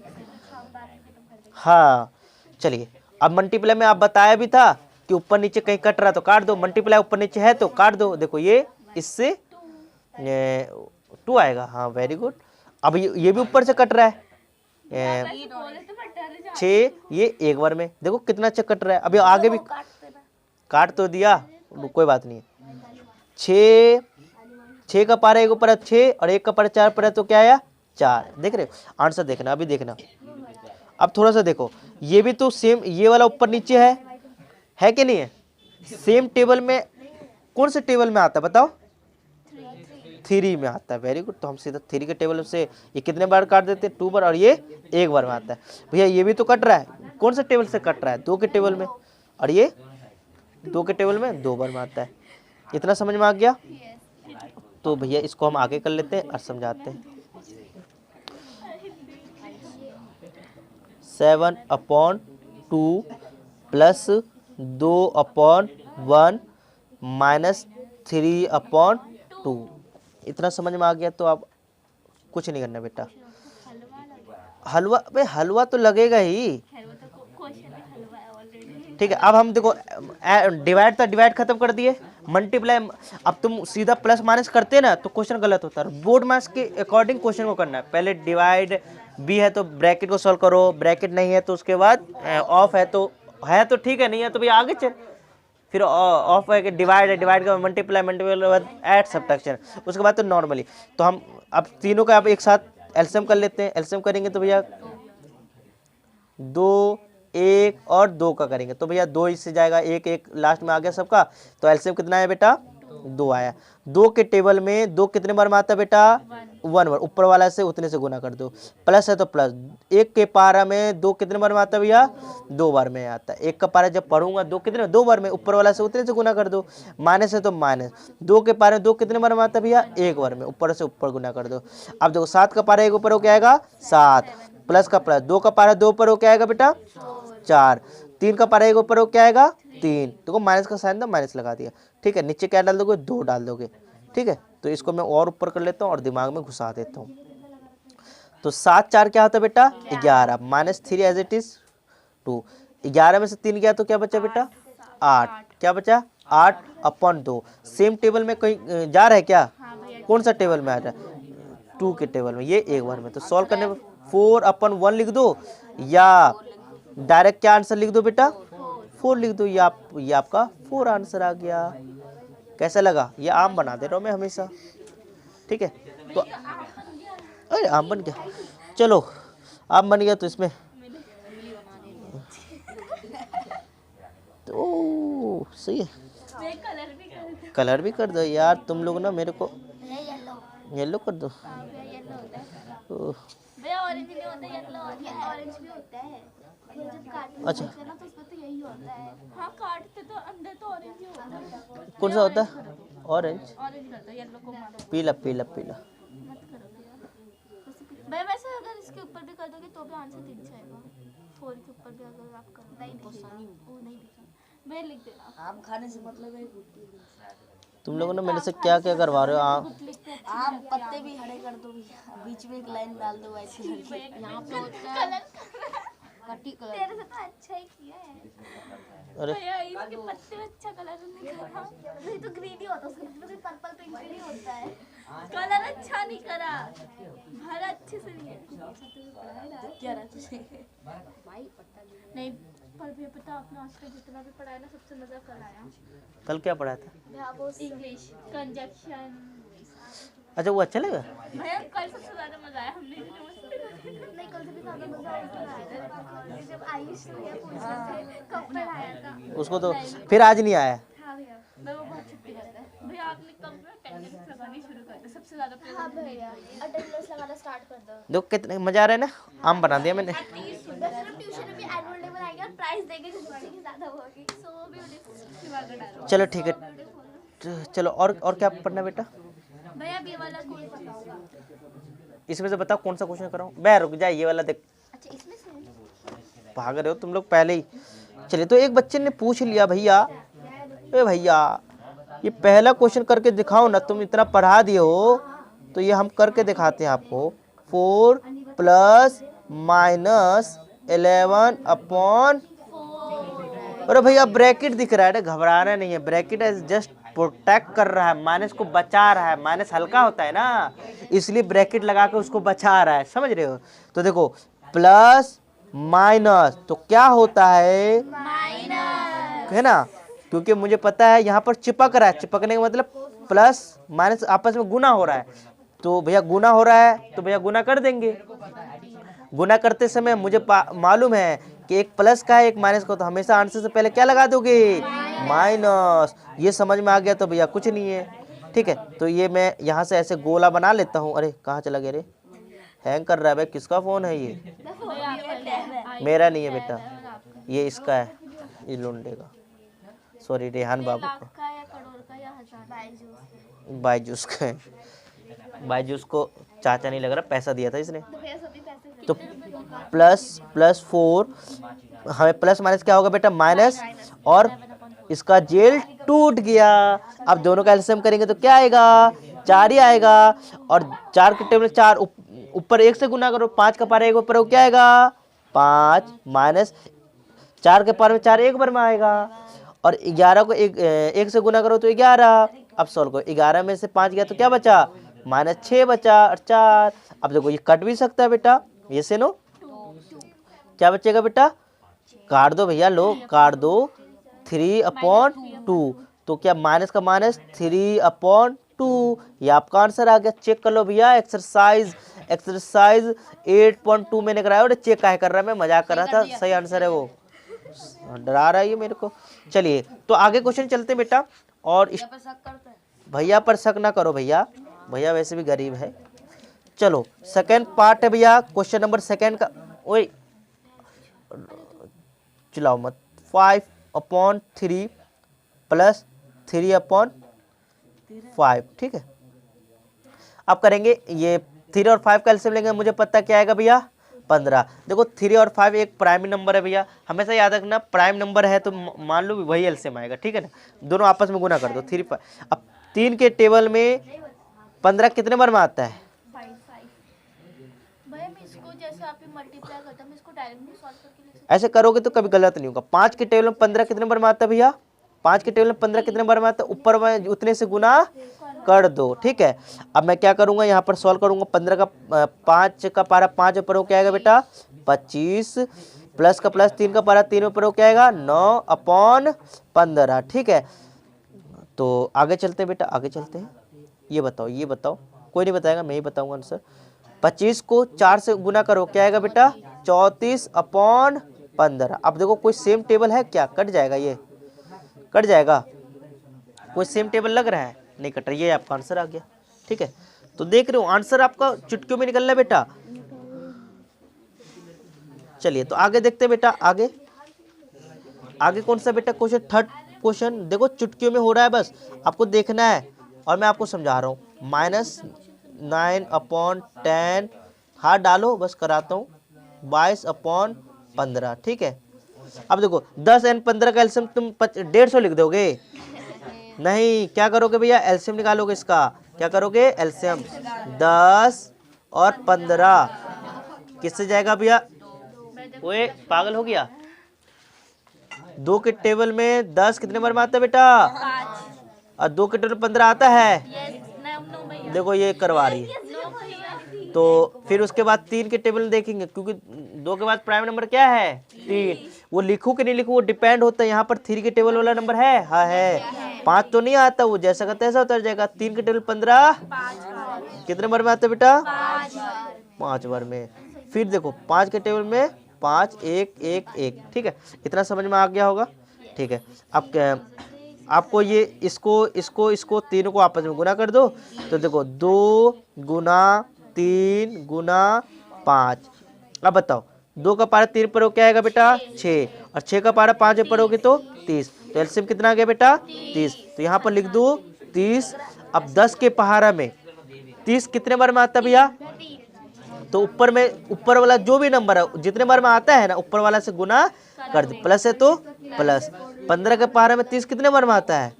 हाँ चलिए, अब मल्टीप्लाई में आप बताया भी था कि ऊपर नीचे कहीं कट रहा तो काट दो, मल्टीप्लाई ऊपर नीचे है तो काट दो। देखो ये इससे 2 आएगा, हाँ वेरी गुड। अब ये भी ऊपर से कट रहा है 6, ये एक बार में देखो कितना अच्छा कट रहा है। अभी आगे भी काट तो दिया, कोई बात नहीं है। 6 का पारा एक ऊपर है 6 और 1 का पारा 4 पर है, तो क्या आया 4। देख रहे हो, आंसर देखना, अभी देखना। अब थोड़ा सा देखो, ये भी तो सेम, ये वाला ऊपर नीचे है कि नहीं है। सेम टेबल में कौन से टेबल में आता है बताओ, 3 में आता है। वेरी गुड, तो हम सीधा 3 के टेबल से ये कितने बार काट देते हैं, 2 बार, और ये 1 बार में आता है। भैया ये भी तो कट रहा है, कौन से टेबल से कट रहा है, 2 के टेबल में, और ये 2 के टेबल में 2 बार में आता है। इतना समझ में आ गया। तो भैया इसको हम आगे कर लेते हैं और समझाते हैं। 7/2 प्लस 2/1 माइनस 3/2। इतना समझ में आ गया। तो अब कुछ नहीं करना बेटा, हलवा भाई, हलवा तो लगेगा ही। ठीक है, अब हम देखो डिवाइड था, डिवाइड खत्म कर दिए। मल्टीप्लाई, अब तुम सीधा प्लस माइनस करते ना तो क्वेश्चन गलत होता है। बोर्ड मार्क्स के अकॉर्डिंग क्वेश्चन को करना है। पहले डिवाइड बी है तो ब्रैकेट को सॉल्व करो, ब्रैकेट नहीं है तो उसके बाद ऑफ है तो ठीक है, नहीं है तो भैया आगे चल। फिर ऑफ है कि डिवाइड है, डिवाइड का मल्टीप्लाई के बाद ऐड सब्ट्रैक्शन, उसके बाद तो नॉर्मली। तो हम अब तीनों का अब एक साथ एलसीएम कर लेते हैं। एलसीएम करेंगे तो भैया 2, 1 और 2 का करेंगे तो भैया 2 इससे जाएगा, 1 लास्ट में आ गया सबका। तो एलसीएम कितना है बेटा, 2 आया। 2 के टेबल में 2 कितने बार में आता है बेटा, 1 बार। ऊपर वाला से उतने से गुना कर दो, प्लस है तो प्लस। 1 के पारा में 2 कितने बार में आता है भैया, 2 बार में आता है। 1 का पारा जब पढ़ूंगा 2 कितने, 2 बार में, ऊपर वाला से उतने से गुना कर दो। माइनस है तो माइनस, 2 के पारे में 2 कितने बार में आता है भैया, 1 बार में, ऊपर से ऊपर गुना कर दो। अब देखो 7 का पारा 1 ऊपर हो क्या आएगा 7, प्लस का प्लस, 2 का पारा 2 ऊपर हो क्या आएगा बेटा 4, 3 का पारा 1 ऊपर हो क्या आएगा 3। देखो माइनस का साइन था, माइनस लगा दिया। ठीक है, नीचे क्या डाल दोगे, 2 डाल दोगे। ठीक है, तो इसको मैं और ऊपर कर लेता हूँ और दिमाग में घुसा देता हूँ। तो 7 4 क्या होता है बेटा 11, माइनस 3 एज इट इज 2। 11 में से 3 गया तो क्या बचा बेटा 8, क्या बचा 8/2। सेम टेबल में कहीं जा रहा है क्या, कौन सा टेबल में आ रहा है, 2 के टेबल में, ये 1 बार में। तो सॉल्व करने में 4/1 लिख दो, या डायरेक्ट क्या आंसर लिख दो बेटा 4 लिख दो। ये आपका 4 आंसर आ गया। कैसा लगा, ये आम बना दे रहा हूँ मैं हमेशा। ठीक है, तो अरे आम बन गया, चलो आम बन गया तो इसमें तो सही है। कलर भी कर दो यार तुम लोग ना, मेरे को येलो कर दो। भैया ऑरेंज नहीं होता, येलो ऑरेंज भी होता है। जब काटते अच्छा, हैं ना तो उसमें तो यही होता है। हाँ काटते तो अंदर तो ऑरेंज ही होता है। कौन सा होता है ऑरेंज, ऑरेंज कर दो, येलो को मारो पीला पीला पीला। मत करो भैया वैसे अगर इसके ऊपर भी कर दोगे तो भी आंसर दिख जाएगा। 4 के ऊपर भी अगर आप करो नहीं दिखेगा, वो नहीं दिखेगा। भैया लिख देना, आम खाने से मतलब है तुम लोगों ने मेरे से क्या क्या करवा रहे हो आप? आप पत्ते भी हरे कर दो भैया, बीच में एक लाइन डाल दो ऐसे करके। यहाँ पे होता है कटी कलर। तेरे से तो अच्छा ही किया है अरे भैया, इसके पत्ते में अच्छा कलर नहीं करा। नहीं तो ग्रीन ही होता, उसका तो पर्पल पिंक भी नहीं होता है। कलर अच्छा नहीं करा, भरा अच्छे से नहीं है। क्या रहता है? नहीं पर भैया पता, आपने आज तक जितना भी पढ़ाया ना, सबसे मजा कल आया। कल क्या पढ़ा था? भैया वो इंग्लिश कंजक्शन। अच्छा वो अच्छा लगा? भैया कल सबसे ज्यादा मजा आया, हमने इतने मस्ती करी। नहीं कल से भी ज्यादा मजा आया जब आयुष भैया पूछ रहे थे कब पढ़ाया था। उसको तो फिर आज नहीं आया। हाँ भैया, मैं वो बहुत छुट्टी करता है भैया। आपने कब अटेंडेंस लगानी शुरू कर दी सबसे ज्यादा? हाँ भैया, अटेंडेंस लगाना स्टार्ट कर दो। देखो कितने मजा आ रहा है ना, आम बना दिया मैंने। ट्यूशन में भी एनुअल डे बनाएंगे और प्राइस देंगे जिससे की ज्यादा होगी। So beautiful. चलो ठीक है, चलो और क्या पढ़ना बेटा? भैया ये वाला कोई पता होगा? इसमें से बताओ कौन सा क्वेश्चन कराऊं? बे रुक जा, ये वाला देख। अच्छा इसमें से भाग रहे हो तुम लोग पहले ही। चलिए तो एक बच्चे ने पूछ लिया भैया, ए भैया ये पहला क्वेश्चन करके दिखाओ ना, तुम इतना पढ़ा दिए हो तो ये हम करके दिखाते हैं आपको। 4 + -11 अपॉन, अरे भैया ब्रैकेट दिख रहा है, घबराना नहीं है, ब्रैकेट जस्ट प्रोटेक्ट कर रहा है, माइनस को बचा रहा है। माइनस हल्का होता है ना, इसलिए ब्रैकेट लगा के उसको बचा रहा है, समझ रहे हो? तो देखो प्लस माइनस तो क्या होता है? माइनस, है ना? क्योंकि मुझे पता है यहाँ पर चिपक रहा है, चिपकने का मतलब प्लस माइनस आपस में गुना हो रहा है, तो भैया गुना हो रहा है तो भैया गुना कर देंगे। गुना करते समय मुझे मालूम है कि एक प्लस का है एक माइनस का, तो हमेशा आंसर से पहले क्या लगा दोगे? माइनस। ये समझ में आ गया तो भैया कुछ नहीं है, ठीक है। तो ये मैं यहाँ से ऐसे गोला बना लेता हूँ। अरे कहाँ चला गया रे? हैंग कर रहा है भाई, किसका फोन है ये? मेरा नहीं है बेटा, ये इसका है, ये लुंडे का, सॉरी रेहान बाबू का। का या करोड़ का या हजार? बायजूस का है। बायजूस को चाचा नहीं लग रहा, पैसा दिया था इसने। तो भैया सभी पैसे तो +4 हमें प्लस माइनस क्या होगा बेटा? माइनस, और इसका जेल टूट गया। अब दोनों का एलसीएम करेंगे तो क्या आएगा? 4 ही आएगा। और 4 के टेबल 4 ऊपर 1 से गुना करो, 5 का पारा 1 ऊपर क्या आएगा? 5 माइनस 4 के पार में 4 एक बार में आएगा, और 11 को 1 से गुना करो तो 11। अब सॉल्व करो, 11 में से 5 गया तो क्या बचा? -6 बचा और 4। अब देखो ये कट भी सकता है बेटा, ये से नो क्या बचेगा बेटा? काट दो भैया, लो काट दो, 3/2। तो क्या माइनस का माइनस 3/2, ये आपका आंसर आ गया। चेक कर लो भैया, एक्सरसाइज 8.2 मैंने कराया, और चेक काहे कर रहा है? मैं मजाक कर रहा था, सही आंसर है वो, डरा रहा है ये मेरे को। चलिए तो आगे क्वेश्चन चलते हैं बेटा। और भैया पर शक ना करो भैया, भैया वैसे भी गरीब है। चलो सेकंड पार्ट है भैया, क्वेश्चन नंबर सेकंड का। ओए चिल्लाओ मत। 5/3 + 3/5, ठीक है। अब करेंगे ये 3 और 5 का एलसीएम लेंगे, मुझे पता क्या आएगा भैया? 15। देखो 3 और 5 एक प्राइम नंबर है भैया, हमेशा याद रखना, प्राइम नंबर है तो मान लो वही एलसीएम आएगा, ठीक है ना? दोनों आपस में गुना कर दो, 3 5। अब 3 के टेबल में 15 कितने बार में आता है? 5 भैया मैं इसको जैसे आप मल्टीप्लाई करता हूं, मैं इसको डायरेक्टली सॉल्व करके लिख ऐसे करोगे तो कभी गलत नहीं होगा। 5 के टेबल में 15 कितने बार में आता है भैया? 5 के टेबल में 15 कितने बार में आता है? ऊपर में उतने से गुना कर दो, ठीक है। अब मैं क्या करूंगा, यहाँ पर सॉल्व करूंगा। 15 का 5 का पारा 5 ऊपर क्या आएगा बेटा? 25, प्लस का प्लस 3 का पारा 3 ऊपर क्या आएगा? 9/15, ठीक है। तो आगे चलते हैं बेटा, आगे चलते हैं। ये बताओ, कोई नहीं बताएगा, मैं ही बताऊंगा आंसर। 25 को 4 से गुना करो, क्या आएगा बेटा? 34/15। अब देखो कोई सेम टेबल है क्या? कट जाएगा, ये कट जाएगा। कोई सेम टेबल लग रहा है? नहीं कट रही है, आपका आंसर आ गया, ठीक है। तो देख रहे हो आंसर आपका चुटकियों में निकल रहा है बेटा। चलिए तो आगे देखते हैं बेटा, आगे कौन सा बेटा क्वेश्चन? Third question. देखो चुटकियों में हो रहा है, बस आपको देखना है और मैं आपको समझा रहा हूँ। -9/10 हाथ डालो, बस कराता हूँ। 22/15, ठीक है। अब देखो 10 और 15 का एलसीएम तुम 150 लिख दोगे, नहीं, क्या करोगे भैया, एलसीएम निकालोगे इसका। क्या करोगे, एलसीएम 10 और 15 किससे जाएगा भैया? ओए पागल हो गया, 2 के टेबल में 10 कितने बार में आता है बेटा? 5। और 2 के टेबल में 15 आता है। नो भैया। देखो ये करवा रही है। नो भैया। तो फिर उसके बाद 3 के टेबल में देखेंगे, क्योंकि 2 के बाद प्राइम नंबर क्या है? 3। वो लिखूं कि नहीं लिखूं वो डिपेंड होता है। यहाँ पर 3 के टेबल वाला नंबर है, हाँ है। 5 तो नहीं आता, वो जैसा का तैसा उतर जाएगा। 3 के टेबल 15 कितने बार में आता है बेटा? 5 बार में। फिर देखो 5 के टेबल में 5 1 1 1, ठीक है। इतना समझ में आ गया होगा, ठीक है। अब आपको ये इसको तीनों को आपस में गुना कर दो। तो देखो 2 गुना 3 गुना 5। अब बताओ 2 का पारा 3 पढ़ो क्या आएगा बेटा? 6। और 6 का पारा 5 में पढ़ोगे तो 30। तो एलसीएम कितना आ गया बेटा? 30। तो यहाँ पर लिख दो 30। अब 10 के पहाड़ा में 30 कितने बार में आता है भैया? तो ऊपर वाला जो भी नंबर है जितने बार में आता है ना, ऊपर वाला से गुना कर दे। प्लस है तो प्लस। 15 के पहाड़े में 30 कितने बार में आता है?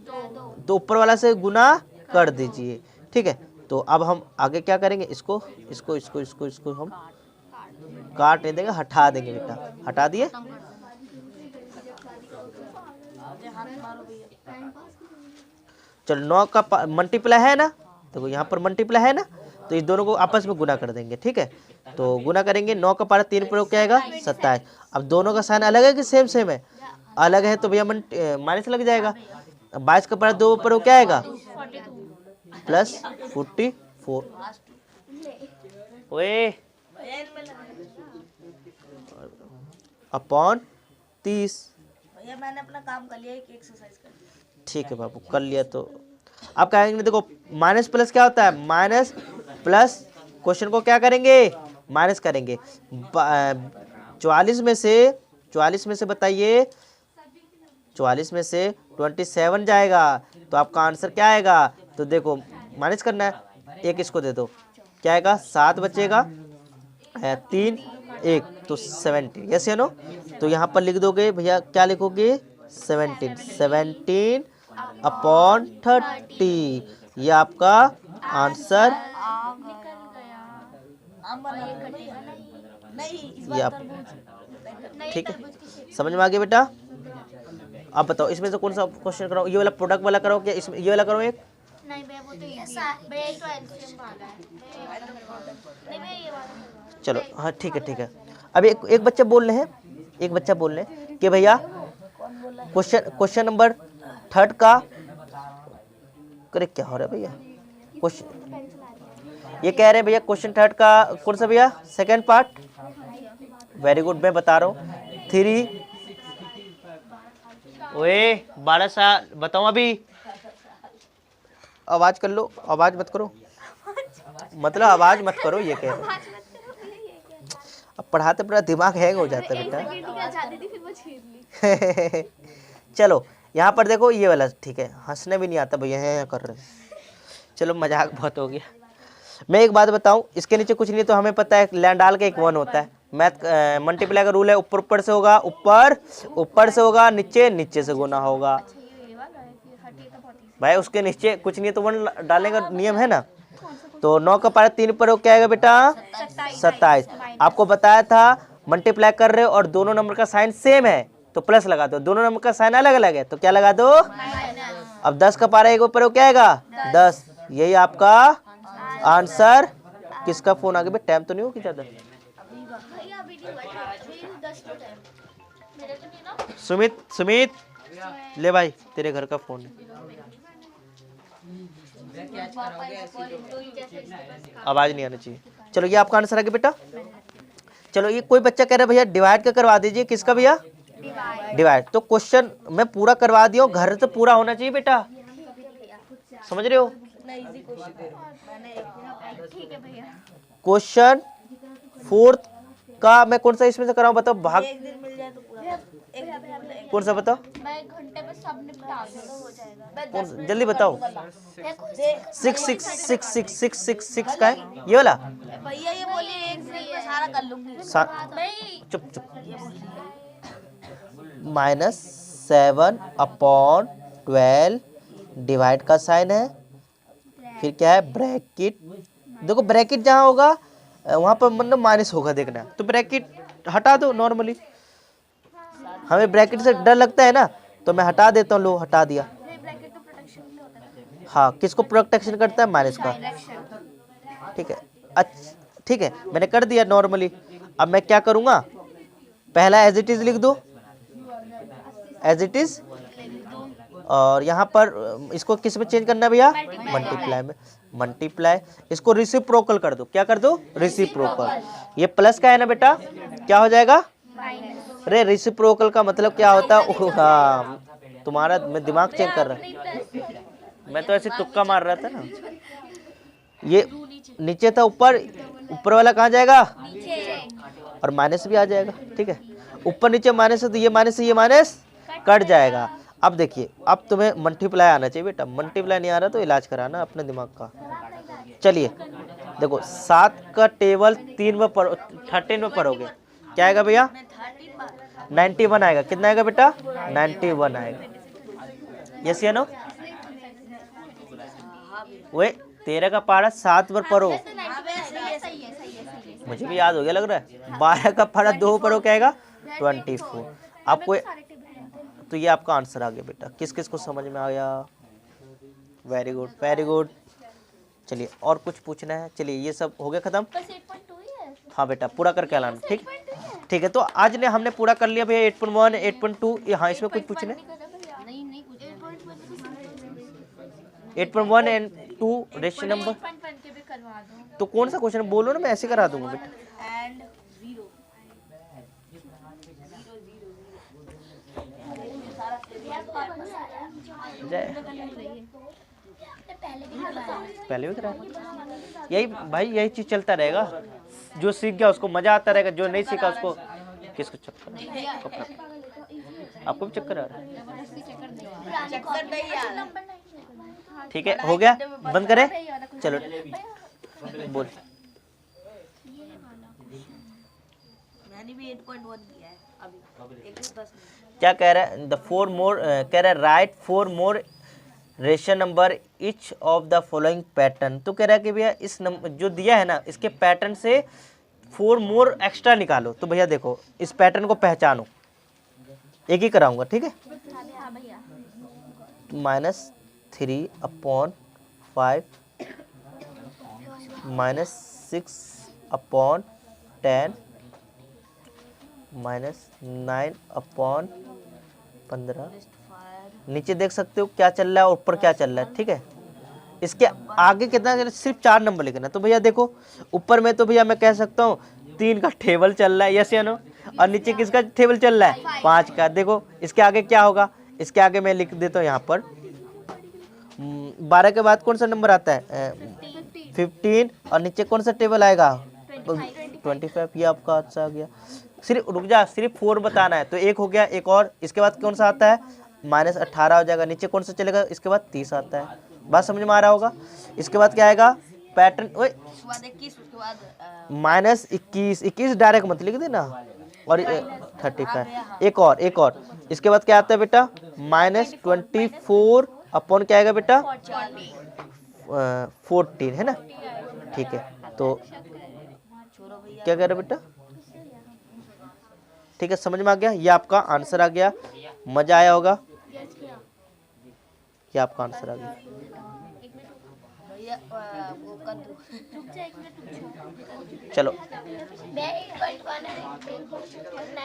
तो ऊपर वाला से गुना कर दीजिए, ठीक है। तो अब हम आगे क्या करेंगे, इसको हम काट नहीं देंगे, हटा देंगे बेटा। हटा दिए। चलो 9 का मल्टीप्लाई है ना, देखो यहाँ पर मल्टीप्लाई है ना, तो इस दोनों को आपस में गुना कर देंगे, ठीक है। तो गुना करेंगे, 9 का पारा 3 पर क्या आएगा? 27। अब दोनों का साइन अलग है कि सेम सेम है? अलग है, तो भैया माइनस लग जाएगा। 22 का पारा 2 पर क्या आएगा? प्लस 44 ओए अपॉन 30। भैया मैंने अपना काम कर लिया, एक एक्सरसाइज कर लिया। ठीक है बाबू, कर लिया। तो आप कहेंगे देखो माइनस प्लस क्या होता है? माइनस प्लस क्वेश्चन को क्या करेंगे? माइनस करेंगे। 44 में से बताइए, 44 में से 27 जाएगा, तो आपका आंसर क्या आएगा? तो देखो माइनस करना है, एक इसको दे दो, क्या आएगा? 7 बचेगा, 3 1 तो 17, यस या नो? तो यहाँ पर लिख दोगे भैया, क्या लिखोगे? 17 अपॉन 30। ये आपका आंसर, ये आप, ठीक है। समझ में आ गया बेटा? आप बताओ इसमें से कौन सा क्वेश्चन कराओ? ये वाला प्रोडक्ट वाला कराओ क्या इसमें? ये वाला करो एक। नहीं भैया वो तो ये भैया एक तो एलसीएम वाला है। नहीं भैया ये वाला। चलो हाँ ठीक है। अब एक बच्चा बोल रहे हैं, कि भैया क्वेश्चन नंबर 3 का करे, क्या हो रहा है भैया? क्वेश्चन ये कह रहे हैं भैया, क्वेश्चन 3 का कौन सा भैया? Second part. वेरी गुड, मैं बता रहा हूँ। 3 ओए 12 साल बताऊँ अभी? आवाज कर लो, आवाज मत करो, मतलब आवाज मत करो, ये कह रहे हैं। अब पढ़ाते दिमाग हैंग हो जाता है बेटा। चलो यहाँ पर देखो ये वाला, ठीक है। हंसने भी नहीं आता भैया, है कर रहे। चलो मजाक बहुत हो गया। मैं एक बात बताऊं, इसके नीचे कुछ नहीं तो हमें पता है लैंड डाल के एक 1 होता है। मैथ मल्टीप्लाई का रूल है, ऊपर से होगा, ऊपर से होगा, नीचे से गुना होगा। भाई उसके नीचे कुछ नहीं तो 1 डालने का नियम है ना। तो 9 का पारा 3 पर क्या आएगा बेटा? 27। आपको बताया था मल्टीप्लाई कर रहे हो और दोनों नंबर का साइन सेम है तो प्लस लगा दो, दोनों नंबर का साइन अलग अलग है तो क्या लगा दो? अब 10 का पारा एक ऊपर क्या आएगा? 10। यही आपका आंसर। किसका फोन आ गया? टाइम तो नहीं हो कि ज्यादा? सुमित ले भाई, तेरे घर का फोन है, आवाज नहीं आनी चाहिए। चलो ये आपका आंसर आ गया बेटा। चलो ये कोई बच्चा कह रहा है भैया डिवाइड का करवा दीजिए। किसका भैया? डिवाइड। तो क्वेश्चन मैं पूरा करवा दिया हूँ, घर से पूरा होना चाहिए बेटा, समझ रहे हो? क्वेश्चन 4 का मैं कौन सा इसमें से कराऊं बताओ? भाग कौन सा बताओ? मैं 1 घंटे में सब निपटा दूंगा, हो जाएगा। जल्दी बताओ। 6 का है ये वाला? भैया ये बोलिए, एक मिनट में सारा कर लूंगी। चुप -7 अपॉन 12 डिवाइड का साइन है, फिर क्या है ब्रैकेट। देखो ब्रैकेट जहाँ होगा वहाँ पर मतलब माइनस होगा, देखना। तो ब्रैकेट हटा दो नॉर्मली, हमें ब्रैकेट से डर लगता है ना, तो मैं हटा देता हूँ। लो हटा दिया। ब्रैकेट तो प्रोटेक्शन के लिए होता है। हाँ, किसको प्रोटेक्शन करता है? माइनस का। ठीक है, अच्छा ठीक है, मैंने कर दिया नॉर्मली। अब मैं क्या करूँगा, पहला एज इट इज लिख दो, एज इट इज, और यहाँ पर इसको किस में चेंज करना है भैया? मल्टीप्लाई में। मल्टीप्लाई, इसको रेसिप्रोकल कर दो। क्या कर दो? रेसिप्रोकल। ये प्लस का है ना बेटा, क्या हो जाएगा? अरे रेसिप्रोकल का मतलब क्या होता है? हाँ, तुम्हारा मैं दिमाग चेक कर रहा हूँ, मैं तो ऐसे तुक्का मार रहा था ना। ये नीचे था, ऊपर, ऊपर वाला कहाँ जाएगा? और माइनस भी आ जाएगा। ठीक है, ऊपर नीचे माइनस है तो ये माइनस से ये माइनस कट जाएगा। अब देखिए, अब तुम्हें मल्टीप्लाई आना चाहिए बेटा, मल्टीप्लाई नहीं आ रहा तो इलाज कराना अपने दिमाग का। चलिए देखो, 7 का टेबल 13 में पढ़ोगे, क्या आएगा भैया? 91 आएगा। कितना आएगा बेटा? 91 आएगा। यस या नो? वे 13 का पारा 7 पर पढ़ो, मुझे भी याद हो गया लग रहा है। 12 का पारा 2 पढ़ो, क्या आएगा? 24। आपको तो ये आपका आंसर आ गया बेटा। किस किस को समझ में आ गया? Very good, very good. चलिए और कुछ पूछना है? चलिए ये सब हो गया खत्म। बस 8.2 ही है। हाँ बेटा, पूरा करके लाना। ठीक, ठीक है। तो आज ने हमने पूरा कर लिया भैया 8.1, 8.2। हाँ, इसमें कुछ पूछना है? नहीं 8.1 एंड 2 रेशियो नंबर। 8.1 के भी करवा दो। तो कौन सा क्वेश्चन बोलो ना, मैं ऐसे करा दूंगा बेटा। एंड 0 जय, पहले भी कराया। यही भाई, यही चीज चलता रहेगा। जो सीख गया उसको मजा आता रहेगा, जो नहीं सीखा उसको किसको चक्कर? आपको भी चक्कर आ रहा है? चक्कर नहीं यार। ठीक है, हो गया, बंद करें? चलो बोल। मैंने भी 8.1 दिया है अभी 110 में। क्या कह रहा है? द 4 मोर, कह रहा है right 4 more rational number each of the following pattern. तो कह रहा है कि भैया इस नंबर जो दिया है ना, इसके पैटर्न से 4 मोर एक्स्ट्रा निकालो। तो भैया देखो, इस पैटर्न को पहचानो, एक ही कराऊंगा, ठीक है? हाँ भैया। -3/5 -6/10 -9/15। नीचे देख सकते हो क्या चल रहा है और ऊपर क्या चल रहा है, ठीक है? इसके आगे कितना, सिर्फ 4 नंबर लिखना। तो भैया देखो, ऊपर में तो भैया मैं कह सकता हूँ 3 का टेबल चल रहा है, यस या नो? और नीचे किसका टेबल चल रहा है? 5 का। देखो इसके आगे क्या होगा, इसके आगे मैं लिख देता हूँ यहाँ पर 12 के बाद कौन सा नंबर आता है? 15। और नीचे कौन सा टेबल आएगा? 25। ये आपका आंसर आ गया। सिर्फ रुक जा, सिर्फ 4 बताना है। तो एक हो गया, एक और, इसके बाद कौन सा आता है? -18 हो जाएगा। नीचे कौन सा चलेगा? इसके बाद 30 आता है। बात समझ में आ रहा होगा? इसके बाद क्या आएगा? पैटर्न, ओए उसके बाद 21, उसके बाद -21 डायरेक्ट मत लिख देना, और 35। एक और इसके बाद क्या आता है बेटा? -24 अपॉन क्या आएगा बेटा? 14, है ना? ठीक है, तो क्या कह रहे बेटा? ठीक है, समझ में आ गया? ये आपका आंसर आ गया। मजा आया होगा? ये आपका आंसर आ गया। भैया वो कर दो। चलो मैं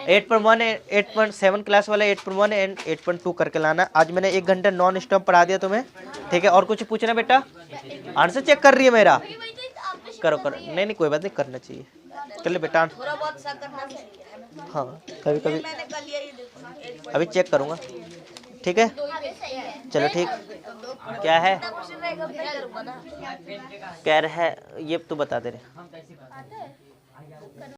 8.1 8.7 क्लास वाला 8.1 एंड 8.2 करके लाना। आज मैंने 1 घंटा नॉन स्टॉप पढ़ा दिया तुम्हें, ठीक है? और कुछ पूछना बेटा? आंसर चेक कर रही है मेरा? करो करो, नहीं कोई बात नहीं, करना चाहिए। कर ले बेटा। थोड़ा बहुत सा करना चाहिए। हाँ, कभी कभी मैंने कर लिया, ये देखो अभी चेक करूँगा, ठीक है? चलो ठीक, क्या है कह रहे हैं ये तो बता दे रहे।